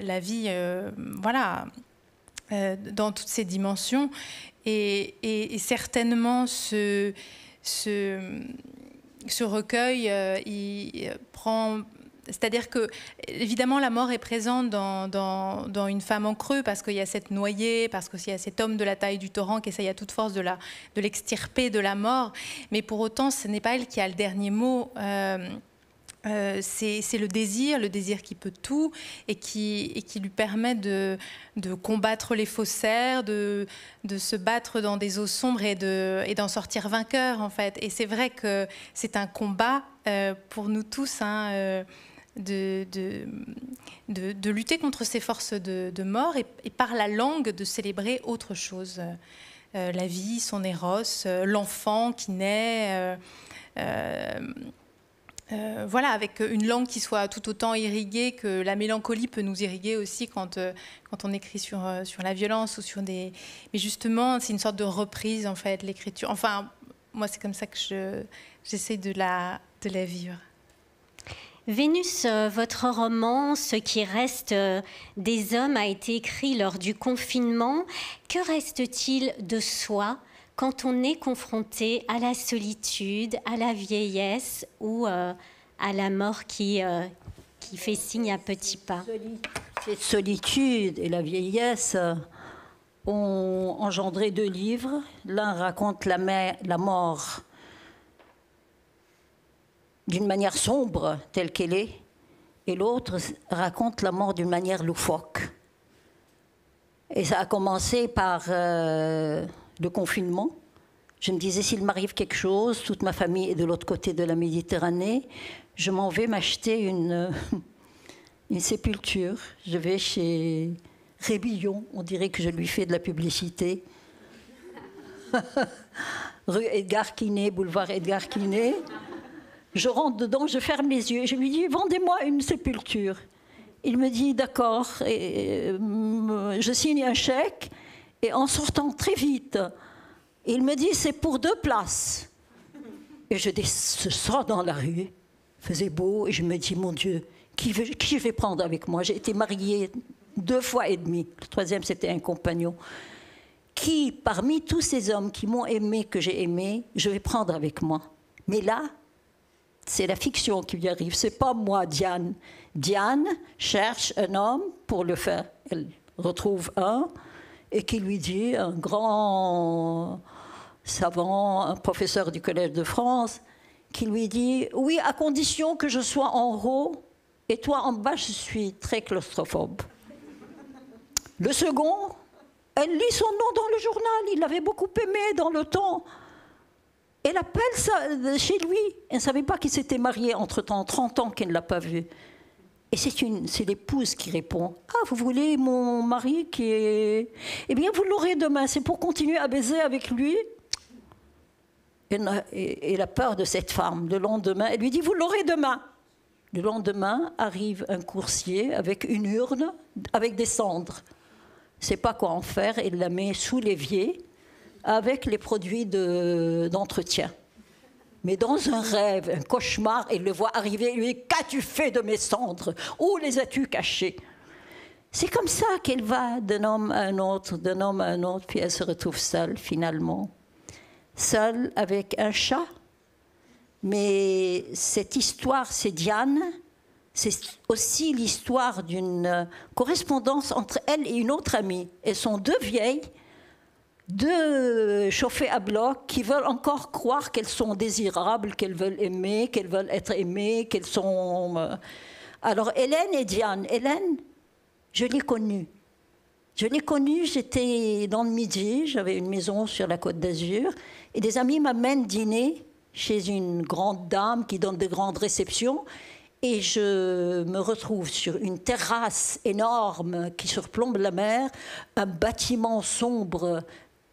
la vie, voilà. Dans toutes ses dimensions et certainement ce recueil il prend, c'est-à-dire que évidemment la mort est présente dans Une femme en creux, parce qu'il y a cette noyée, parce qu'il y a cet homme de la taille du torrent qui essaye à toute force de l'extirper de la mort, mais pour autant ce n'est pas elle qui a le dernier mot. C'est le désir qui peut tout et qui lui permet de combattre les faussaires, de se battre dans des eaux sombres et d'en sortir vainqueur, en fait. Et c'est vrai que c'est un combat pour nous tous, hein, de lutter contre ces forces de mort et par la langue de célébrer autre chose. La vie, son éros, l'enfant qui naît... voilà, avec une langue qui soit tout autant irriguée que la mélancolie peut nous irriguer aussi quand on écrit sur la violence ou sur des... Mais justement, c'est une sorte de reprise, en fait, l'écriture. Enfin, moi, c'est comme ça que j'essaie de la vivre. Vénus, votre roman, Ce qui reste des hommes, a été écrit lors du confinement. Que reste-t-il de soi quand on est confronté à la solitude, à la vieillesse ou à la mort qui fait signe à petits pas? Cette solitude et la vieillesse ont engendré 2 livres. L'un raconte la mort d'une manière sombre, telle qu'elle est, et l'autre raconte la mort d'une manière loufoque. Et ça a commencé par le confinement. Je me disais, s'il m'arrive quelque chose, toute ma famille est de l'autre côté de la Méditerranée, je m'en vais m'acheter une sépulture. Je vais chez Rébillon, on dirait que je lui fais de la publicité. Rue Edgar Quinet, boulevard Edgar Quinet. Je rentre dedans, je ferme les yeux, je lui dis « Vendez-moi une sépulture ». Il me dit « D'accord ». Je signe un chèque et en sortant très vite, il me dit « C'est pour 2 places ». Et je sors dans la rue, il faisait beau et je me dis « Mon Dieu, qui je vais prendre avec moi ?» J'ai été mariée 2 fois et demi, le 3e c'était un compagnon. Qui, parmi tous ces hommes qui m'ont aimé, que j'ai aimé, je vais prendre avec moi? Mais là, c'est la fiction qui lui arrive, c'est pas moi, Diane. Diane cherche un homme pour le faire. Elle retrouve un et qui lui dit, un grand savant, un professeur du Collège de France, qui lui dit « Oui, à condition que je sois en haut et toi en bas, je suis très claustrophobe. » Le second, elle lit son nom dans le journal, il l'avait beaucoup aimé dans le temps. Elle appelle ça chez lui. Elle ne savait pas qu'il s'était marié entre-temps, 30 ans qu'elle ne l'a pas vu. Et c'est l'épouse qui répond « Ah, vous voulez mon mari qui est... Eh bien, vous l'aurez demain, c'est pour continuer à baiser avec lui. » Elle a peur de cette femme. Le lendemain, elle lui dit « Vous l'aurez demain. » Le lendemain, arrive un coursier avec une urne, avec des cendres. Elle ne sait pas quoi en faire, elle la met sous l'évier avec les produits d'entretien. Mais dans un rêve, un cauchemar, elle le voit arriver, lui dit « Qu'as-tu fait de mes cendres? Où les as-tu cachées ?» C'est comme ça qu'elle va d'un homme à un autre, d'un homme à un autre, puis elle se retrouve seule, finalement. Seule avec un chat. Mais cette histoire, c'est Diane. C'est aussi l'histoire d'une correspondance entre elle et une autre amie. Elles sont 2 vieilles, 2 chauffées à bloc qui veulent encore croire qu'elles sont désirables, qu'elles veulent aimer, qu'elles veulent être aimées, qu'elles sont... Alors, Hélène et Diane. Hélène, je l'ai connue. Je l'ai connue, j'étais dans le Midi, j'avais une maison sur la Côte d'Azur, et des amis m'amènent dîner chez une grande dame qui donne de grandes réceptions, et je me retrouve sur une terrasse énorme qui surplombe la mer, un bâtiment sombre,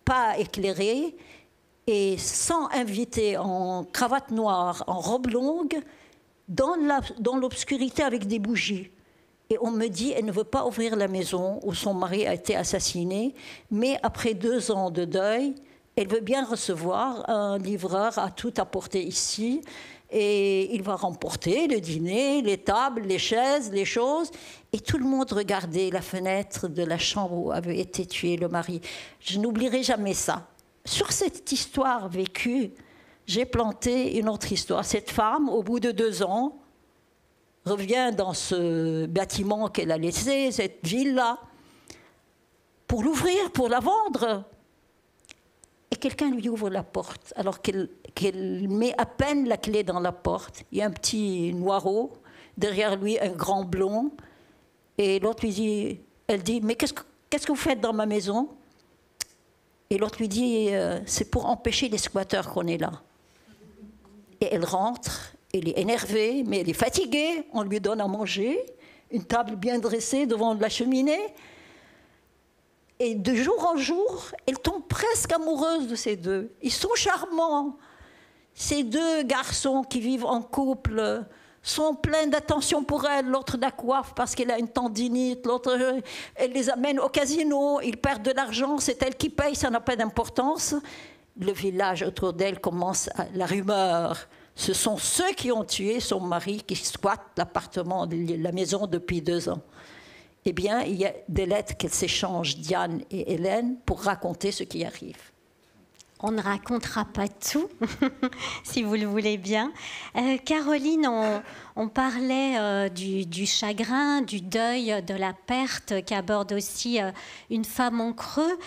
pas éclairé, et sans invité, en cravate noire, en robe longue, dans l'obscurité avec des bougies. Et on me dit, elle ne veut pas ouvrir la maison où son mari a été assassiné, mais après 2 ans de deuil, elle veut bien recevoir un livreur à tout apporter ici, et il va remporter le dîner, les tables, les chaises, les choses, et tout le monde regardait la fenêtre de la chambre où avait été tué le mari. Je n'oublierai jamais ça. Sur cette histoire vécue, j'ai planté une autre histoire. Cette femme, au bout de 2 ans, revient dans ce bâtiment qu'elle a laissé, cette ville-là, pour l'ouvrir, pour la vendre. Et quelqu'un lui ouvre la porte, alors qu'elle met à peine la clé dans la porte. Il y a un petit noirot, derrière lui un grand blond, et l'autre lui dit, elle dit, mais qu'est-ce que vous faites dans ma maison? Et l'autre lui dit, c'est pour empêcher les squatteurs qu'on est là. Et elle rentre. Elle est énervée, mais elle est fatiguée. On lui donne à manger, une table bien dressée devant la cheminée. Et de jour en jour, elle tombe presque amoureuse de ces 2. Ils sont charmants. Ces 2 garçons qui vivent en couple sont pleins d'attention pour elle. L'autre la coiffe parce qu'elle a une tendinite. L'autre, elle les amène au casino. Ils perdent de l'argent. C'est elle qui paye, ça n'a pas d'importance. Le village autour d'elle commence la rumeur Ce sont ceux qui ont tué son mari qui squattent l'appartement, la maison depuis 2 ans. Eh bien, il y a des lettres qu'elles s'échangent, Diane et Hélène, pour raconter ce qui arrive. On ne racontera pas tout, si vous le voulez bien. Caroline, on parlait du chagrin, du deuil, de la perte, qu'aborde aussi Une femme en creux.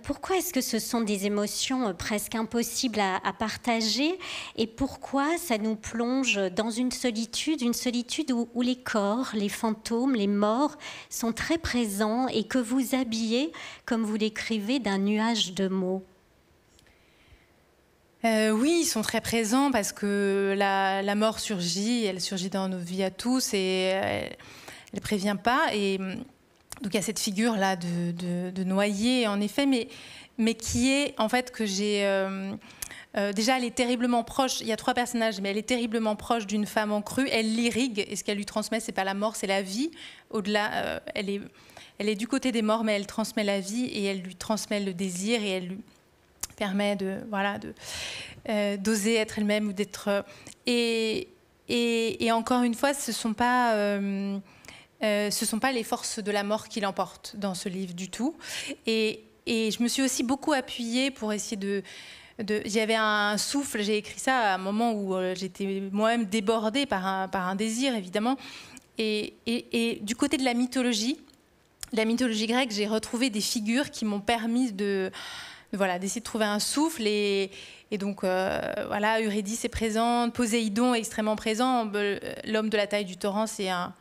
Pourquoi est-ce que ce sont des émotions presque impossibles à partager? Et pourquoi ça nous plonge dans une solitude où les corps, les fantômes, les morts sont très présents et que vous habillez, comme vous l'écrivez, d'un nuage de mots? Oui, ils sont très présents parce que la mort surgit, elle surgit dans nos vies à tous et elle ne prévient pas. Et donc il y a cette figure-là de noyé, en effet, mais qui est, en fait, que j'ai... déjà, elle est terriblement proche, il y a 3 personnages, mais elle est terriblement proche d'une femme en crue. Elle l'irrigue, et ce qu'elle lui transmet, c'est pas la mort, c'est la vie. Au-delà, elle est du côté des morts, mais elle transmet la vie, et elle lui transmet le désir, et elle lui permet d'oser être elle-même ou d'être... Et encore une fois, ce sont pas les forces de la mort qui l'emportent dans ce livre du tout. Et je me suis aussi beaucoup appuyée pour essayer j'avais un souffle, j'ai écrit ça à un moment où j'étais moi-même débordée par un désir, évidemment. Et du côté de la mythologie grecque, j'ai retrouvé des figures qui m'ont permis d'essayer de trouver un souffle. Et donc, Eurydice est présente, Poséidon est extrêmement présent. L'homme de la taille du torrent, c'est un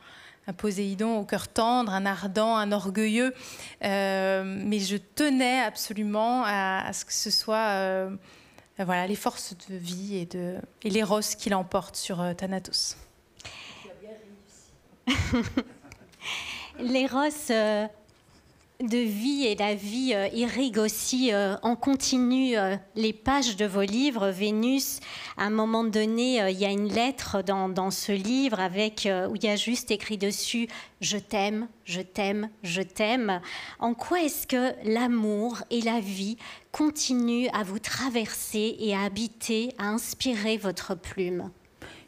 Poséidon au cœur tendre, un ardent, un orgueilleux. Mais je tenais absolument à ce que ce soit les forces de vie et l'éros qui l'emportent sur Thanatos. Tu as bien réussi. L'éros de vie et la vie irrigue aussi en continu les pages de vos livres. Vénus, à un moment donné, il y a une lettre dans ce livre où il y a juste écrit dessus « Je t'aime, je t'aime, je t'aime ». En quoi est-ce que l'amour et la vie continuent à vous traverser et à habiter, à inspirer votre plume?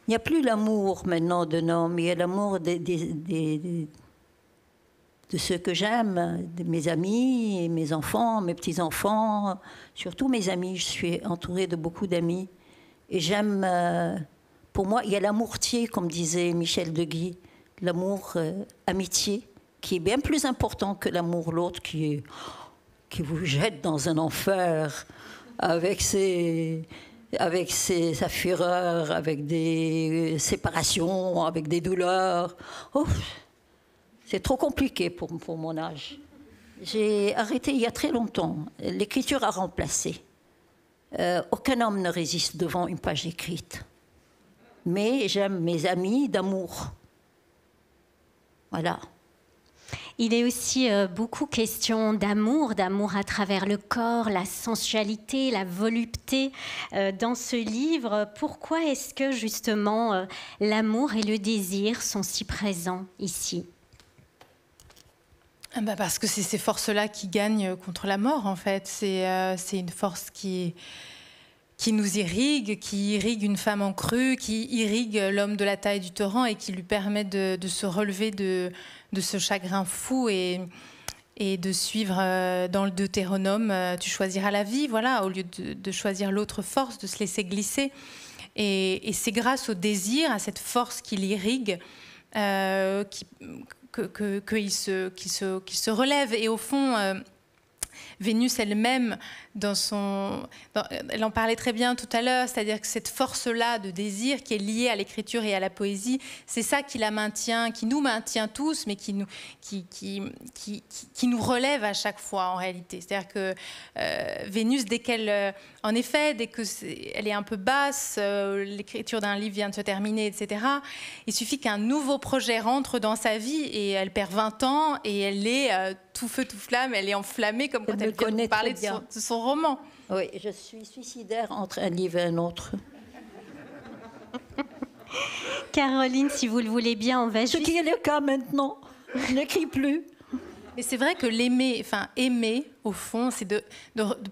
Il n'y a plus l'amour maintenant d'un homme, il y a l'amour de ceux que j'aime, de mes amis, mes enfants, mes petits-enfants, surtout mes amis. Je suis entourée de beaucoup d'amis. Et j'aime, pour moi, il y a l'amourtier, comme disait Michel Deguy, l'amour amitié, qui est bien plus important que l'amour l'autre, qui vous jette dans un enfer avec sa fureur, avec des séparations, avec des douleurs. Oh, c'est trop compliqué pour mon âge. J'ai arrêté il y a très longtemps. L'écriture a remplacé. Aucun homme ne résiste devant une page écrite. Mais j'aime mes amis d'amour. Voilà. Il est aussi beaucoup question d'amour à travers le corps, la sensualité, la volupté dans ce livre. Pourquoi est-ce que justement l'amour et le désir sont si présents ici ? Parce que c'est ces forces-là qui gagnent contre la mort, en fait. C'est une force qui nous irrigue, qui irrigue une femme en crue, qui irrigue l'homme de la taille du torrent et qui lui permet de se relever de ce chagrin fou et de suivre dans le Deutéronome, tu choisiras la vie, voilà, au lieu de choisir l'autre force, de se laisser glisser. Et c'est grâce au désir, à cette force qui l'irrigue, qu'il se relève. Et au fond, Vénus elle-même, elle en parlait très bien tout à l'heure, c'est-à-dire que cette force-là de désir qui est liée à l'écriture et à la poésie, c'est ça qui la maintient, qui nous maintient tous, mais qui nous relève à chaque fois en réalité. C'est-à-dire que Vénus, dès qu'elle est un peu basse, l'écriture d'un livre vient de se terminer, etc., il suffit qu'un nouveau projet rentre dans sa vie et elle perd 20 ans et elle est tout feu, tout flamme, elle est enflammée comme quand elle vient de parler de son roman. Oui, je suis suicidaire entre un livre et un autre. Caroline, si vous le voulez bien, on va juste... Ce qui est le cas maintenant. Je n'écris plus. Mais c'est vrai que aimer, au fond, c'est de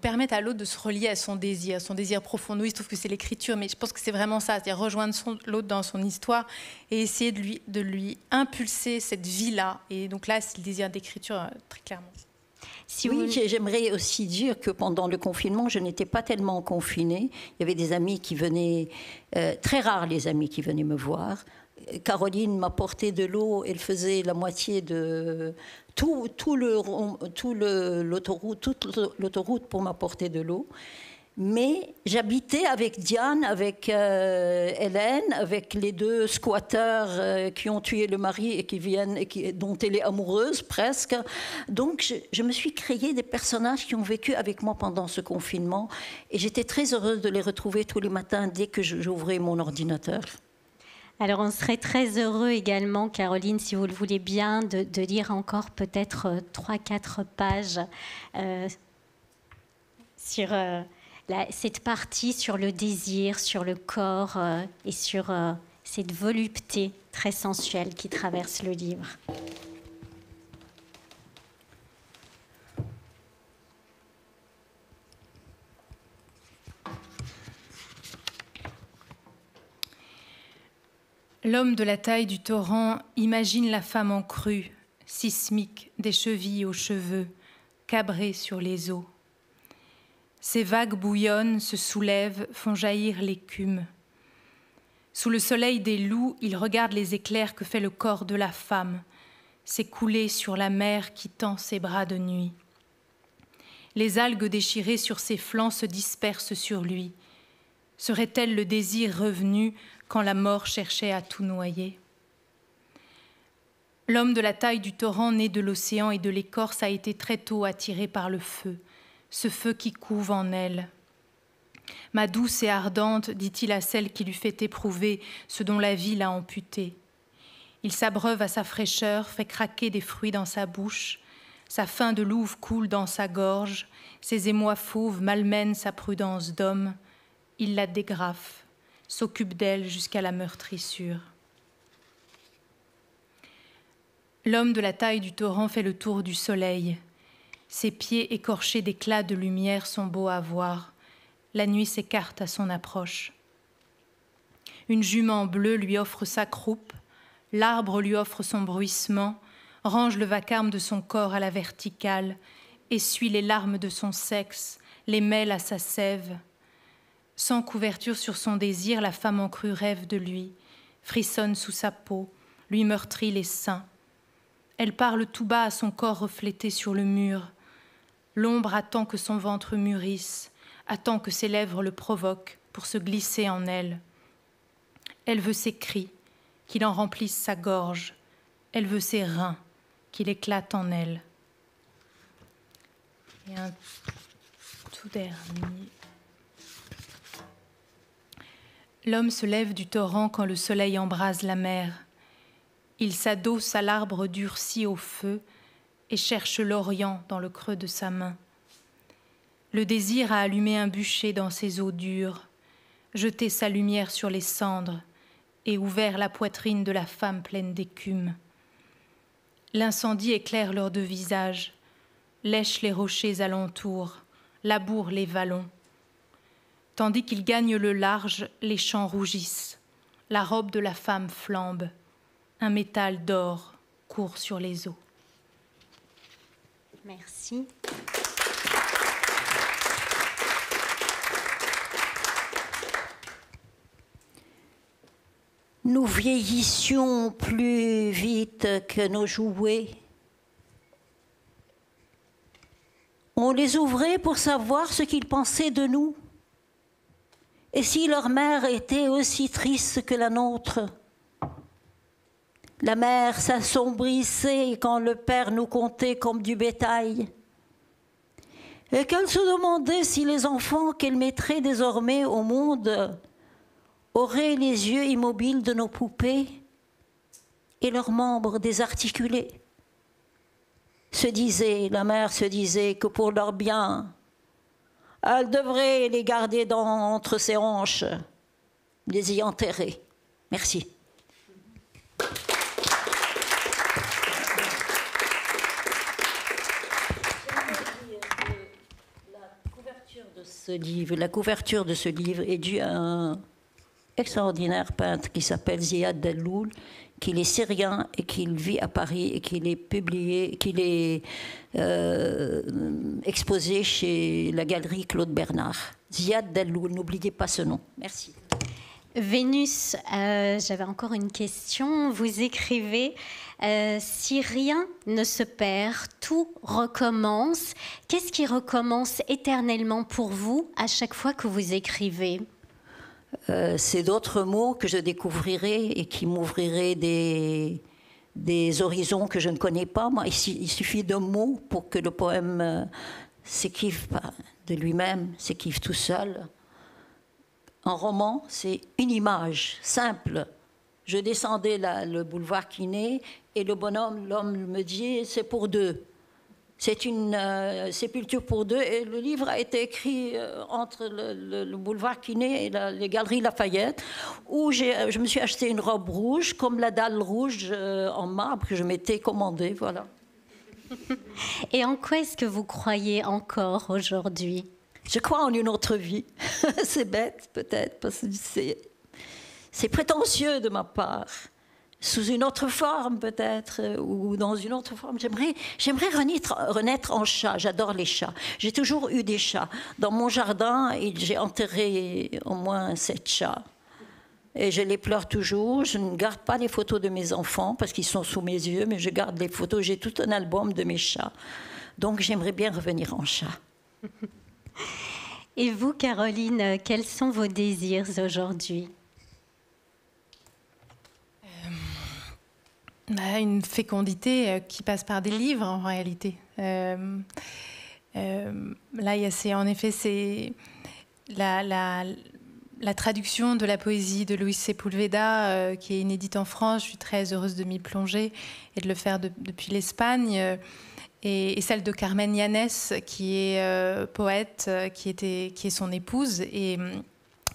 permettre à l'autre de se relier à son désir profond. Nous, il se trouve que c'est l'écriture, mais je pense que c'est vraiment ça, c'est-à-dire rejoindre l'autre dans son histoire et essayer de lui impulser cette vie-là. Et donc là, c'est le désir d'écriture, très clairement. J'aimerais aussi dire que pendant le confinement, je n'étais pas tellement confinée. Il y avait des amis qui venaient, très rares les amis qui venaient me voir. Caroline m'a porté de l'eau, elle faisait la moitié de toute l'autoroute pour m'apporter de l'eau. Mais j'habitais avec Diane, avec Hélène, avec les 2 squatteurs qui ont tué le mari et qui viennent, dont elle est amoureuse presque. Donc je me suis créé des personnages qui ont vécu avec moi pendant ce confinement. Et j'étais très heureuse de les retrouver tous les matins dès que j'ouvrais mon ordinateur. Alors, on serait très heureux également, Caroline, si vous le voulez bien, de lire encore peut-être 3-4 pages sur cette partie sur le désir, sur le corps et sur cette volupté très sensuelle qui traverse le livre. L'homme de la taille du torrent imagine la femme en crue, sismique, des chevilles aux cheveux, cabrée sur les eaux. Ces vagues bouillonnent, se soulèvent, font jaillir l'écume. Sous le soleil des loups, il regarde les éclairs que fait le corps de la femme, s'écouler sur la mer qui tend ses bras de nuit. Les algues déchirées sur ses flancs se dispersent sur lui. Serait-elle le désir revenu quand la mort cherchait à tout noyer? L'homme de la taille du torrent né de l'océan et de l'écorce a été très tôt attiré par le feu, ce feu qui couve en elle. Ma douce et ardente, dit-il à celle qui lui fait éprouver ce dont la vie l'a amputé. Il s'abreuve à sa fraîcheur, fait craquer des fruits dans sa bouche, sa faim de louve coule dans sa gorge, ses émois fauves malmènent sa prudence d'homme. Il la dégrafe, s'occupe d'elle jusqu'à la meurtrissure. L'homme de la taille du torrent fait le tour du soleil. Ses pieds écorchés d'éclats de lumière sont beaux à voir. La nuit s'écarte à son approche. Une jument bleue lui offre sa croupe, l'arbre lui offre son bruissement, range le vacarme de son corps à la verticale, essuie les larmes de son sexe, les mêle à sa sève. Sans couverture sur son désir, la femme en crue rêve de lui, frissonne sous sa peau, lui meurtrit les seins. Elle parle tout bas à son corps reflété sur le mur. L'ombre attend que son ventre mûrisse, attend que ses lèvres le provoquent pour se glisser en elle. Elle veut ses cris, qu'il en remplisse sa gorge. Elle veut ses reins, qu'il éclate en elle. Et un tout dernier. L'homme se lève du torrent quand le soleil embrase la mer. Il s'adosse à l'arbre durci au feu et cherche l'Orient dans le creux de sa main. Le désir a allumé un bûcher dans ses eaux dures, jeté sa lumière sur les cendres et ouvert la poitrine de la femme pleine d'écume. L'incendie éclaire leurs 2 visages, lèche les rochers alentour, laboure les vallons. Tandis qu'ils gagnent le large, les champs rougissent. La robe de la femme flambe. Un métal d'or court sur les eaux. Merci. Nous vieillissions plus vite que nos jouets. On les ouvrait pour savoir ce qu'ils pensaient de nous. Et si leur mère était aussi triste que la nôtre? La mère s'assombrissait quand le père nous comptait comme du bétail. Et qu'elle se demandait si les enfants qu'elle mettrait désormais au monde auraient les yeux immobiles de nos poupées et leurs membres désarticulés. La mère se disait que pour leur bien, elle devrait les garder entre ses hanches, les y enterrer. Merci. ce livre, la couverture de ce livre est due à un extraordinaire peintre qui s'appelle Ziad Delloul, qu'il est syrien et qu'il vit à Paris et qu'il est publié, qu'il est exposé chez la galerie Claude Bernard. Ziad Delloul, n'oubliez pas ce nom. Merci. Vénus, j'avais encore une question. Vous écrivez si rien ne se perd, tout recommence. Qu'est-ce qui recommence éternellement pour vous à chaque fois que vous écrivez? C'est d'autres mots que je découvrirai et qui m'ouvriraient des horizons que je ne connais pas. Moi, il suffit d'un mot pour que le poème s'écrive de lui-même, s'écrive tout seul. Un roman, c'est une image simple. Je descendais le boulevard Quinet et l'homme me dit « c'est pour deux ». C'est une sépulture pour deux et le livre a été écrit entre le boulevard Quinet et les galeries Lafayette où je me suis acheté une robe rouge comme la dalle rouge en marbre que je m'étais commandée, voilà. Et en quoi est-ce que vous croyez encore aujourd'hui? Je crois en une autre vie. C'est bête peut-être parce que c'est prétentieux de ma part. Sous une autre forme peut-être, ou dans une autre forme. J'aimerais renaître en chat. J'adore les chats. J'ai toujours eu des chats. Dans mon jardin, j'ai enterré au moins 7 chats. Et je les pleure toujours. Je ne garde pas les photos de mes enfants parce qu'ils sont sous mes yeux, mais je garde les photos. J'ai tout un album de mes chats. Donc j'aimerais bien revenir en chat. Et vous, Caroline, quels sont vos désirs aujourd'hui? Une fécondité qui passe par des livres, en réalité. Là, en effet, c'est la traduction de la poésie de Luis Sepúlveda, qui est inédite en France. Je suis très heureuse de m'y plonger et de le faire depuis l'Espagne. Et celle de Carmen Yanès, qui est poète, qui est son épouse, et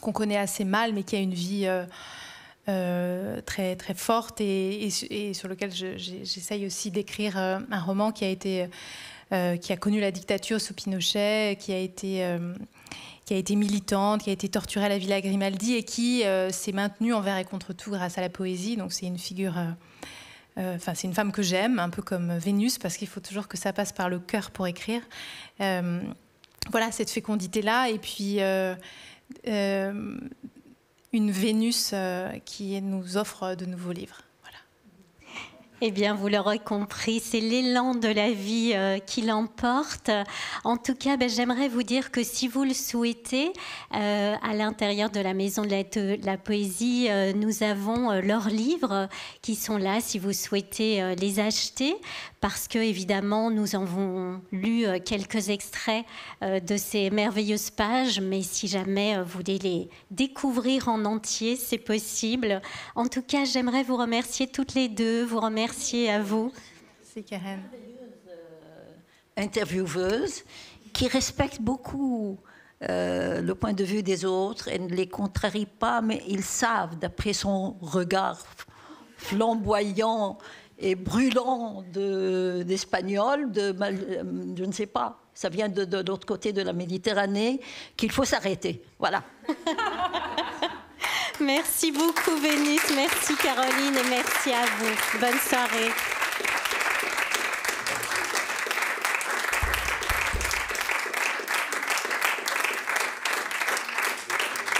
qu'on connaît assez mal, mais qui a une vie... très, très forte et sur lequel j'essaye aussi d'écrire un roman qui a connu la dictature sous Pinochet, qui a été militante, qui a été torturée à la Villa Grimaldi et qui s'est maintenue envers et contre tout grâce à la poésie. Donc c'est une figure... c'est une femme que j'aime, un peu comme Vénus, parce qu'il faut toujours que ça passe par le cœur pour écrire. Voilà, cette fécondité-là. Et puis... une Vénus qui nous offre de nouveaux livres. Voilà. Eh bien, vous l'aurez compris, c'est l'élan de la vie qui l'emporte. En tout cas, j'aimerais vous dire que si vous le souhaitez, à l'intérieur de la Maison de la Poésie, nous avons leurs livres qui sont là si vous souhaitez les acheter. Parce que, évidemment, nous avons lu quelques extraits de ces merveilleuses pages, mais si jamais vous voulez les découvrir en entier, c'est possible. En tout cas, j'aimerais vous remercier toutes les deux, vous remercier à vous. C'est Karen. Intervieweuse qui respecte beaucoup le point de vue des autres et ne les contrarie pas, mais ils savent, d'après son regard flamboyant et brûlant d'espagnol, je ne sais pas, ça vient de l'autre côté de la Méditerranée, qu'il faut s'arrêter. Voilà. Merci beaucoup, Vénus. Merci, Caroline, et merci à vous. Bonne soirée.